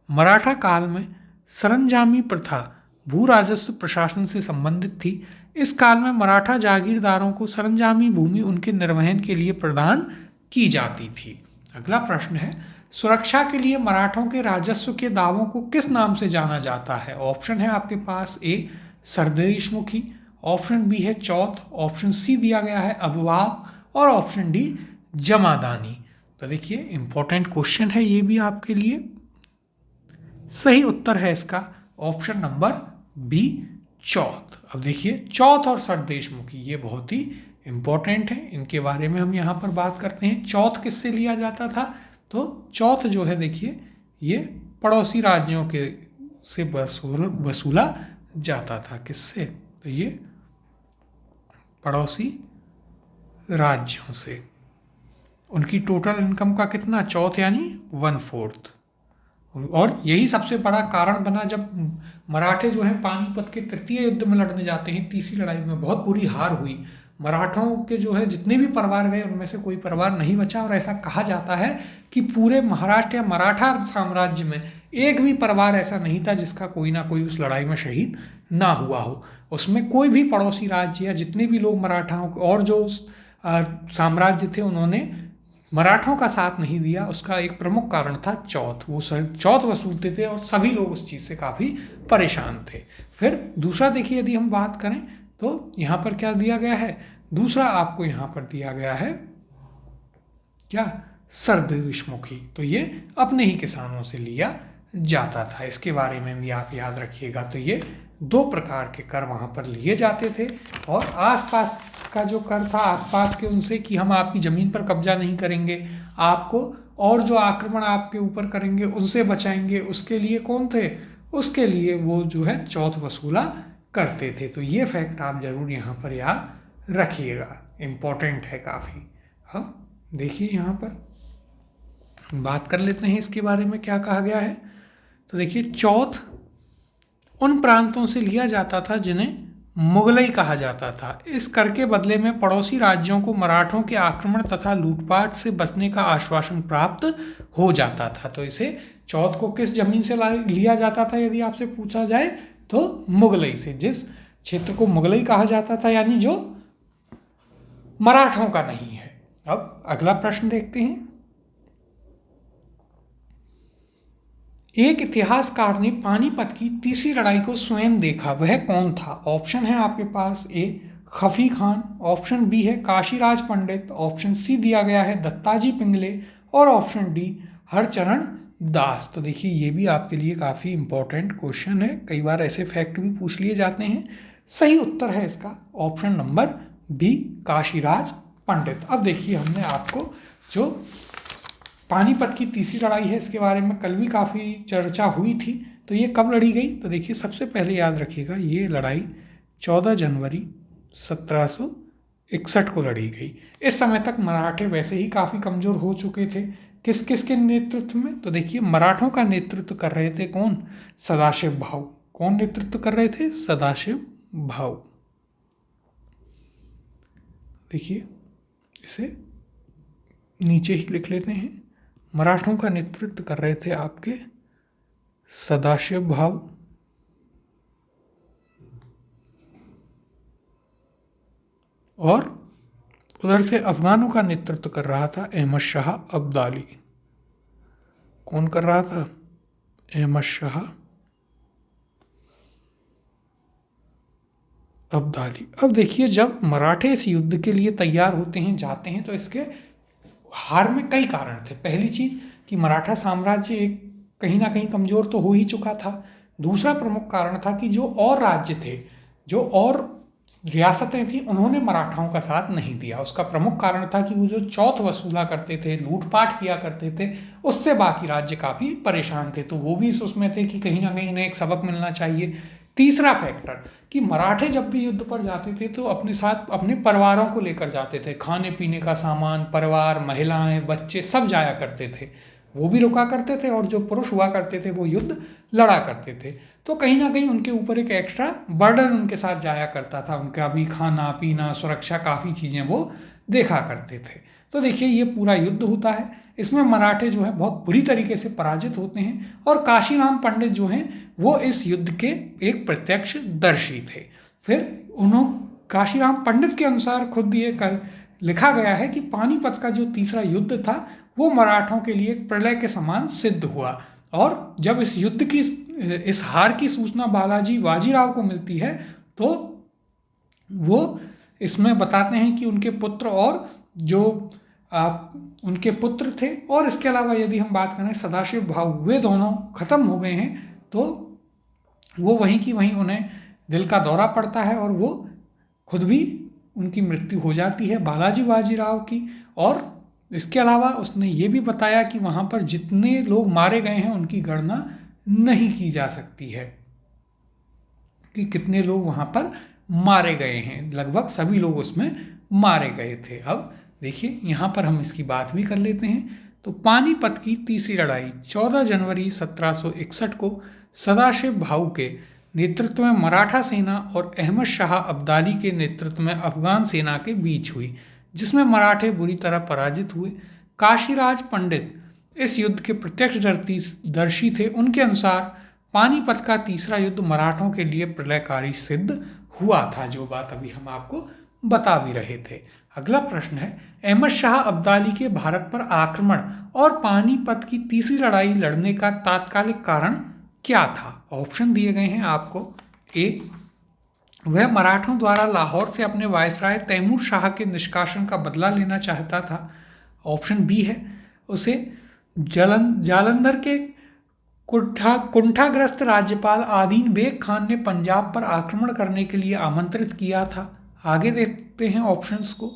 मराठा काल में सरंजामी प्रथा भू राजस्व प्रशासन से संबंधित थी। इस काल में मराठा जागीरदारों को सरंजामी भूमि उनके निर्वहन के लिए प्रदान की जाती थी। अगला प्रश्न है, सुरक्षा के लिए मराठों के राजस्व के दावों को किस नाम से जाना जाता है? ऑप्शन है आपके पास ए सरदेशमुखी, ऑप्शन बी है चौथ, ऑप्शन सी दिया गया है अबवाब और ऑप्शन डी जमादानी। तो देखिए इंपॉर्टेंट क्वेश्चन है ये भी आपके लिए। सही उत्तर है इसका ऑप्शन नंबर बी चौथ। अब देखिए चौथ और सरदेशमुखी ये बहुत ही इंपॉर्टेंट है, इनके बारे में हम यहाँ पर बात करते हैं। चौथ किससे लिया जाता था? तो चौथ जो है देखिए ये पड़ोसी राज्यों के से वसूला जाता था। किससे? तो ये पड़ोसी राज्यों से। उनकी टोटल इनकम का कितना? चौथ यानी 1/4। और यही सबसे बड़ा कारण बना जब मराठे जो हैं पानीपत के तृतीय युद्ध में लड़ने जाते हैं। तीसरी लड़ाई में बहुत बुरी हार हुई। मराठों के जो है जितने भी परिवार गए उनमें से कोई परिवार नहीं बचा और ऐसा कहा जाता है कि पूरे महाराष्ट्र या मराठा साम्राज्य में एक भी परिवार ऐसा नहीं था जिसका कोई ना कोई उस लड़ाई में शहीद ना हुआ हो। उसमें कोई भी पड़ोसी राज्य या जितने भी लोग मराठाओं और जो साम्राज्य थे उन्होंने मराठों का साथ नहीं दिया। उसका एक प्रमुख कारण था चौथ। वो चौथ वसूलते थे और सभी लोग उस चीज़ से काफ़ी परेशान थे। फिर दूसरा देखिए यदि हम बात करें तो यहाँ पर क्या दिया गया है? दूसरा आपको यहाँ पर दिया गया है क्या? सरदेशमुखी। तो ये अपने ही किसानों से लिया जाता था। इसके बारे में भी आप याद रखिएगा। तो ये 2 प्रकार के कर वहाँ पर लिए जाते थे और आसपास का जो कर था आसपास के उनसे कि हम आपकी ज़मीन पर कब्जा नहीं करेंगे, आपको और जो आक्रमण आपके ऊपर करेंगे उनसे बचाएंगे, उसके लिए कौन थे? उसके लिए वो जो है चौथ वसूला करते थे। तो ये फैक्ट आप ज़रूर यहाँ पर याद रखिएगा, इम्पोर्टेंट है काफ़ी। अब देखिए यहाँ पर बात कर लेते हैं इसके बारे में क्या कहा गया है। तो देखिए चौथ उन प्रांतों से लिया जाता था जिन्हें मुगलई कहा जाता था। इस कर के बदले में पड़ोसी राज्यों को मराठों के आक्रमण तथा लूटपाट से बचने का आश्वासन प्राप्त हो जाता था। तो इसे चौथ को किस जमीन से लिया जाता था यदि आपसे पूछा जाए तो मुगलई से। जिस क्षेत्र को मुगलई कहा जाता था यानी जो मराठों का नहीं है। अब अगला प्रश्न देखते हैं। एक इतिहासकार ने पानीपत की तीसरी लड़ाई को स्वयं देखा, वह कौन था? ऑप्शन है आपके पास, ए खफी खान, ऑप्शन बी है काशीराज पंडित, ऑप्शन सी दिया गया है दत्ताजी पिंगले और ऑप्शन डी हरचरण दास। तो देखिए ये भी आपके लिए काफ़ी इंपॉर्टेंट क्वेश्चन है, कई बार ऐसे फैक्ट भी पूछ लिए जाते हैं। सही उत्तर है इसका ऑप्शन नंबर बी काशीराज पंडित। अब देखिए हमने आपको जो पानीपत की तीसरी लड़ाई है इसके बारे में कल भी काफ़ी चर्चा हुई थी। तो ये कब लड़ी गई? तो देखिए सबसे पहले याद रखिएगा ये लड़ाई 14 जनवरी 1761 को लड़ी गई। इस समय तक मराठे वैसे ही काफ़ी कमज़ोर हो चुके थे। किस किस के नेतृत्व में? तो देखिए मराठों का नेतृत्व कर रहे थे कौन? सदाशिव भाऊ। कौन नेतृत्व कर रहे थे? सदाशिव भाऊ। देखिए इसे नीचे ही लिख लेते हैं। मराठों का नेतृत्व कर रहे थे आपके सदाशिव भाऊ और उधर से अफगानों का नेतृत्व कर रहा था अहमद शाह अब्दाली। कौन कर रहा था? अहमद शाह अब्दाली। अब देखिए जब मराठे इस युद्ध के लिए तैयार होते हैं जाते हैं तो इसके हार में कई कारण थे। पहली चीज़ कि मराठा साम्राज्य एक कहीं ना कहीं कमज़ोर तो हो ही चुका था। दूसरा प्रमुख कारण था कि जो और राज्य थे, जो और रियासतें थी, उन्होंने मराठाओं का साथ नहीं दिया। उसका प्रमुख कारण था कि वो जो चौथ वसूला करते थे, लूटपाट किया करते थे, उससे बाकी राज्य काफ़ी परेशान थे। तो वो भी उसमें थे कि कहीं ना कहीं इन्हें एक सबक मिलना चाहिए। तीसरा फैक्टर कि मराठे जब भी युद्ध पर जाते थे तो अपने साथ अपने परिवारों को लेकर जाते थे। खाने पीने का सामान, परिवार, महिलाएं, बच्चे सब जाया करते थे। वो भी रुका करते थे और जो पुरुष हुआ करते थे वो युद्ध लड़ा करते थे। तो कहीं ना कहीं उनके ऊपर एक एक्स्ट्रा बर्डन उनके साथ जाया करता था। उनका भी खाना पीना, सुरक्षा, काफ़ी चीज़ें वो देखा करते थे। तो देखिए ये पूरा युद्ध होता है, इसमें मराठे जो है बहुत बुरी तरीके से पराजित होते हैं और काशीराम पंडित जो हैं वो इस युद्ध के एक प्रत्यक्ष दर्शी थे। फिर काशीराम पंडित के अनुसार खुद ये लिखा गया है कि पानीपत का जो तीसरा युद्ध था वो मराठों के लिए एक प्रलय के समान सिद्ध हुआ। और जब इस युद्ध की इस हार की सूचना बालाजी बाजीराव को मिलती है तो वो इसमें बताते हैं कि उनके पुत्र और जो उनके पुत्र थे और इसके अलावा यदि हम बात करें सदाशिव भाऊ, वे दोनों खत्म हो गए हैं। तो वो वहीं की वहीं उन्हें दिल का दौरा पड़ता है और वो खुद भी उनकी मृत्यु हो जाती है बालाजी बाजीराव की। और इसके अलावा उसने ये भी बताया कि वहाँ पर जितने लोग मारे गए हैं उनकी गणना नहीं की जा सकती है कि कितने लोग वहाँ पर मारे गए हैं। लगभग सभी लोग उसमें मारे गए थे। अब देखिए यहाँ पर हम इसकी बात भी कर लेते हैं। तो पानीपत की तीसरी लड़ाई 14 जनवरी 1761 को सदाशिव भाऊ के नेतृत्व में मराठा सेना और अहमद शाह अब्दाली के नेतृत्व में अफगान सेना के बीच हुई, जिसमें मराठे बुरी तरह पराजित हुए। काशीराज पंडित इस युद्ध के प्रत्यक्ष दर्शी थे। उनके अनुसार पानीपत का तीसरा युद्ध मराठों के लिए प्रलयकारी सिद्ध हुआ था, जो बात अभी हम आपको बता भी रहे थे। अगला प्रश्न है, अहमद शाह अब्दाली के भारत पर आक्रमण और पानीपत की तीसरी लड़ाई लड़ने का तात्कालिक कारण क्या था? ऑप्शन दिए गए हैं आपको। ए, वह मराठों द्वारा लाहौर से अपने वायसराय तैमूर शाह के निष्कासन का बदला लेना चाहता था। ऑप्शन बी है, उसे जालंधर के कुंठाग्रस्त राज्यपाल आदीन बेग खान ने पंजाब पर आक्रमण करने के लिए आमंत्रित किया था। आगे देखते हैं ऑप्शंस को।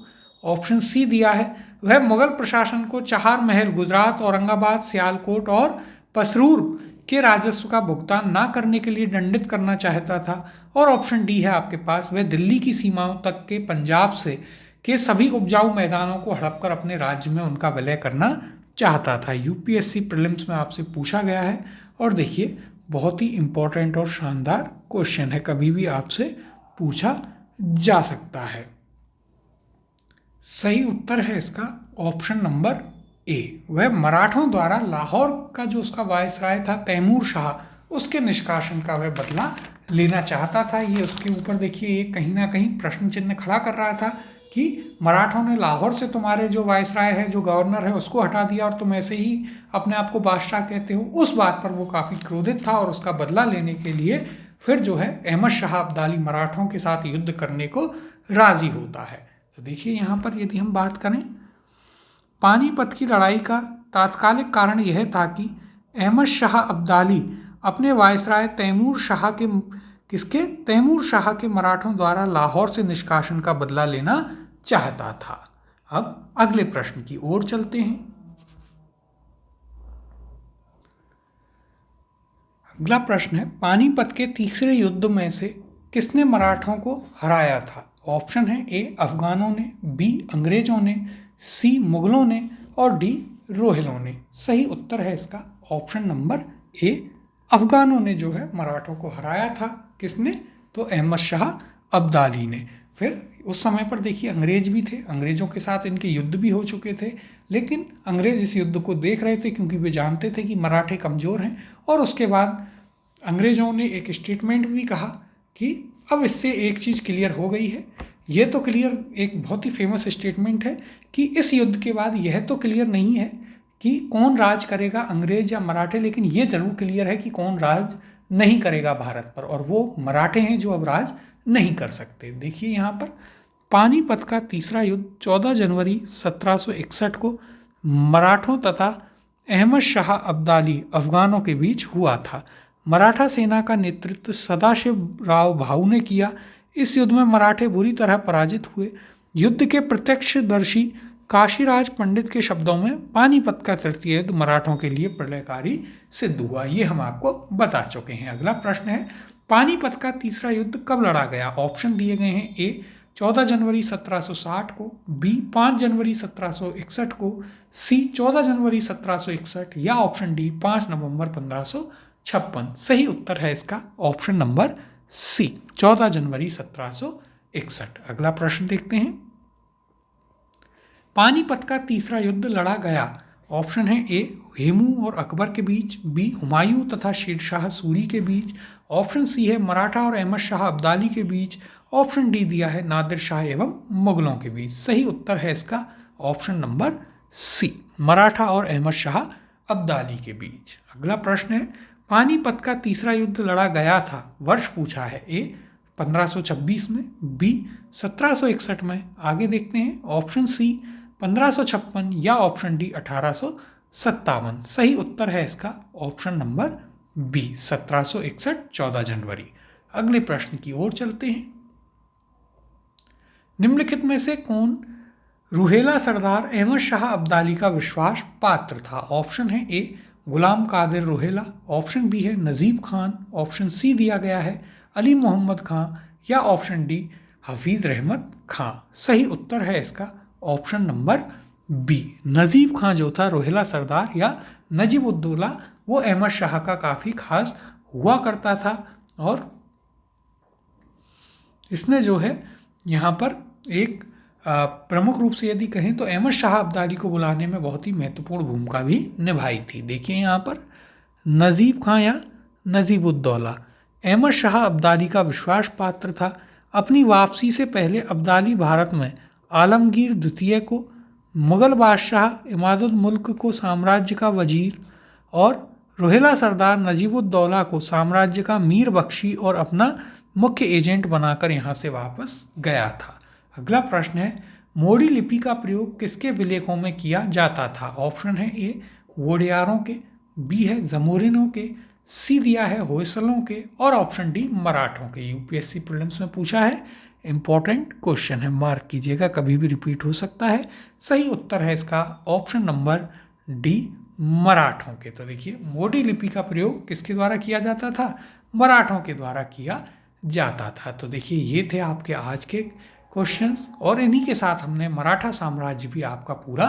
ऑप्शन सी दिया है, वह मुगल प्रशासन को चहार महल, गुजरात, औरंगाबाद, सियालकोट और पसरूर के राजस्व का भुगतान ना करने के लिए दंडित करना चाहता था। और ऑप्शन डी है आपके पास, वह दिल्ली की सीमाओं तक के पंजाब से के सभी उपजाऊ मैदानों को हड़प कर अपने राज्य में उनका विलय करना चाहता था। यूपीएससी प्रीलिम्स में आपसे पूछा गया है और देखिए बहुत ही इम्पोर्टेंट और शानदार क्वेश्चन है, कभी भी आपसे पूछा जा सकता है। सही उत्तर है इसका ऑप्शन नंबर ए। वह मराठों द्वारा लाहौर का जो उसका वायसराय था तैमूर शाह, उसके निष्कासन का वह बदला लेना चाहता था। ये उसके ऊपर देखिए ये कहीं ना कहीं प्रश्न चिन्ह खड़ा कर रहा था कि मराठों ने लाहौर से तुम्हारे जो वायसराय है, जो गवर्नर है, उसको हटा दिया और तुम ऐसे ही अपने आप को बादशाह कहते हो। उस बात पर वो काफ़ी क्रोधित था और उसका बदला लेने के लिए फिर जो है अहमद शाह अब्दाली मराठों के साथ युद्ध करने को राजी होता है। तो देखिए यहाँ पर यदि हम बात करें, पानीपत की लड़ाई का तात्कालिक कारण यह था कि अहमद शाह अब्दाली अपने वायसराय तैमूर शाह के मराठों द्वारा लाहौर से निष्कासन का बदला लेना चाहता था। अब अगले प्रश्न की ओर चलते हैं। अगला प्रश्न है, पानीपत के तीसरे युद्ध में से किसने मराठों को हराया था? ऑप्शन है ए अफगानों ने, बी अंग्रेजों ने, सी मुगलों ने और डी रोहिलों ने। सही उत्तर है इसका ऑप्शन नंबर ए, अफगानों ने जो है मराठों को हराया था। किसने? तो अहमद शाह अब्दाली ने। फिर उस समय पर देखिए अंग्रेज भी थे, अंग्रेजों के साथ इनके युद्ध भी हो चुके थे, लेकिन अंग्रेज इस युद्ध को देख रहे थे क्योंकि वे जानते थे कि मराठे कमज़ोर हैं। और उसके बाद अंग्रेजों ने एक स्टेटमेंट भी कहा कि अब इससे एक चीज़ क्लियर हो गई है। ये तो क्लियर, एक बहुत ही फेमस स्टेटमेंट है कि इस युद्ध के बाद यह तो क्लियर नहीं है कि कौन राज करेगा, अंग्रेज या मराठे, लेकिन ये जरूर क्लियर है कि कौन राज नहीं करेगा भारत पर, और वो मराठे हैं जो अब राज नहीं कर सकते। देखिए यहाँ पर पानीपत का तीसरा युद्ध 14 जनवरी 1761 को मराठों तथा अहमद शाह अब्दाली अफगानों के बीच हुआ था। मराठा सेना का नेतृत्व सदाशिव राव भाऊ ने किया। इस युद्ध में मराठे बुरी तरह पराजित हुए। युद्ध के प्रत्यक्षदर्शी काशीराज पंडित के शब्दों में पानीपत का तृतीय युद्ध मराठों के लिए प्रलयकारी सिद्ध हुआ। ये हम आपको बता चुके हैं। अगला प्रश्न है, पानीपत का तीसरा युद्ध कब लड़ा गया? ऑप्शन दिए गए हैं, ए 14 जनवरी 1760 को, बी 5 जनवरी 1761 को, सी 14 जनवरी 1761 या ऑप्शन डी 5 नवंबर 1556। सही उत्तर है इसका ऑप्शन नंबर सी, 14 जनवरी 1761। अगला प्रश्न देखते हैं, पानीपत का तीसरा युद्ध लड़ा गया। ऑप्शन है ए हेमू और अकबर के बीच, बी हुमायूं तथा शेरशाह सूरी के बीच, ऑप्शन सी है मराठा और अहमद शाह अब्दाली के बीच, ऑप्शन डी दिया है नादिर शाह एवं मुगलों के बीच। सही उत्तर है इसका ऑप्शन नंबर सी, मराठा और अहमद शाह अब्दाली के बीच। अगला प्रश्न है, पानीपत का तीसरा युद्ध लड़ा गया था, वर्ष पूछा है, ए 1526 में, बी 1761 में, आगे देखते हैं, ऑप्शन सी 1556 या ऑप्शन डी 1857। सही उत्तर है इसका ऑप्शन नंबर बी 1761, 14 जनवरी। अगले प्रश्न की ओर चलते हैं, निम्नलिखित में से कौन रुहेला सरदार अहमद शाह अब्दाली का विश्वास पात्र था? ऑप्शन है ए गुलाम कादिर रोहेला, ऑप्शन बी है नजीब खान, ऑप्शन सी दिया गया है अली मोहम्मद खां या ऑप्शन डी हफीज रहमत खां। सही उत्तर है इसका ऑप्शन नंबर बी, नजीब खां जो था रोहेला सरदार या नजीब उद्दौला, वो अहमद शाह का काफ़ी खास हुआ करता था। और इसने जो है यहाँ पर एक प्रमुख रूप से यदि कहें तो अहमद शाह अब्दाली को बुलाने में बहुत ही महत्वपूर्ण भूमिका भी निभाई थी। देखिए यहाँ पर नजीब खां या नजीब उद्दौला अहमद शाह अब्दाली का विश्वास पात्र था। अपनी वापसी से पहले अब्दाली भारत में आलमगीर द्वितीय को, मुगल बादशाह इमादुल मुल्क को साम्राज्य का वजीर और रोहेला सरदार नजीबुद्दौला को साम्राज्य का मीर बख्शी और अपना मुख्य एजेंट बनाकर यहाँ से वापस गया था। अगला प्रश्न है, मोड़ी लिपि का प्रयोग किसके विलेखों में किया जाता था? ऑप्शन है ए वोडियारों के, बी है जमोरिनों के, सी दिया है होयसलों के और ऑप्शन डी मराठों के। यूपीएससी प्रीलिम्स में पूछा है, इंपॉर्टेंट क्वेश्चन है, मार्क कीजिएगा, कभी भी रिपीट हो सकता है। सही उत्तर है इसका ऑप्शन नंबर डी मराठों के। तो देखिए मोडी लिपि का प्रयोग किसके द्वारा किया जाता था? मराठों के द्वारा किया जाता था। तो देखिए ये थे आपके आज के क्वेश्चंस और इन्हीं के साथ हमने मराठा साम्राज्य भी आपका पूरा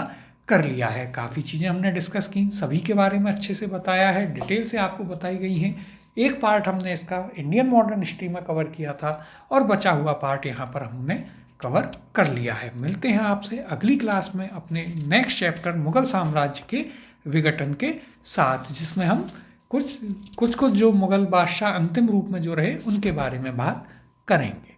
कर लिया है। काफ़ी चीज़ें हमने डिस्कस की, सभी के बारे में अच्छे से बताया है, डिटेल से आपको बताई गई हैं एक पार्ट हमने इसका इंडियन मॉडर्न हिस्ट्री में कवर किया था और बचा हुआ पार्ट यहाँ पर हमने कवर कर लिया है। मिलते हैं आपसे अगली क्लास में अपने नेक्स्ट चैप्टर मुगल साम्राज्य के विघटन के साथ, जिसमें हम कुछ जो मुगल बादशाह अंतिम रूप में जो रहे उनके बारे में बात करेंगे।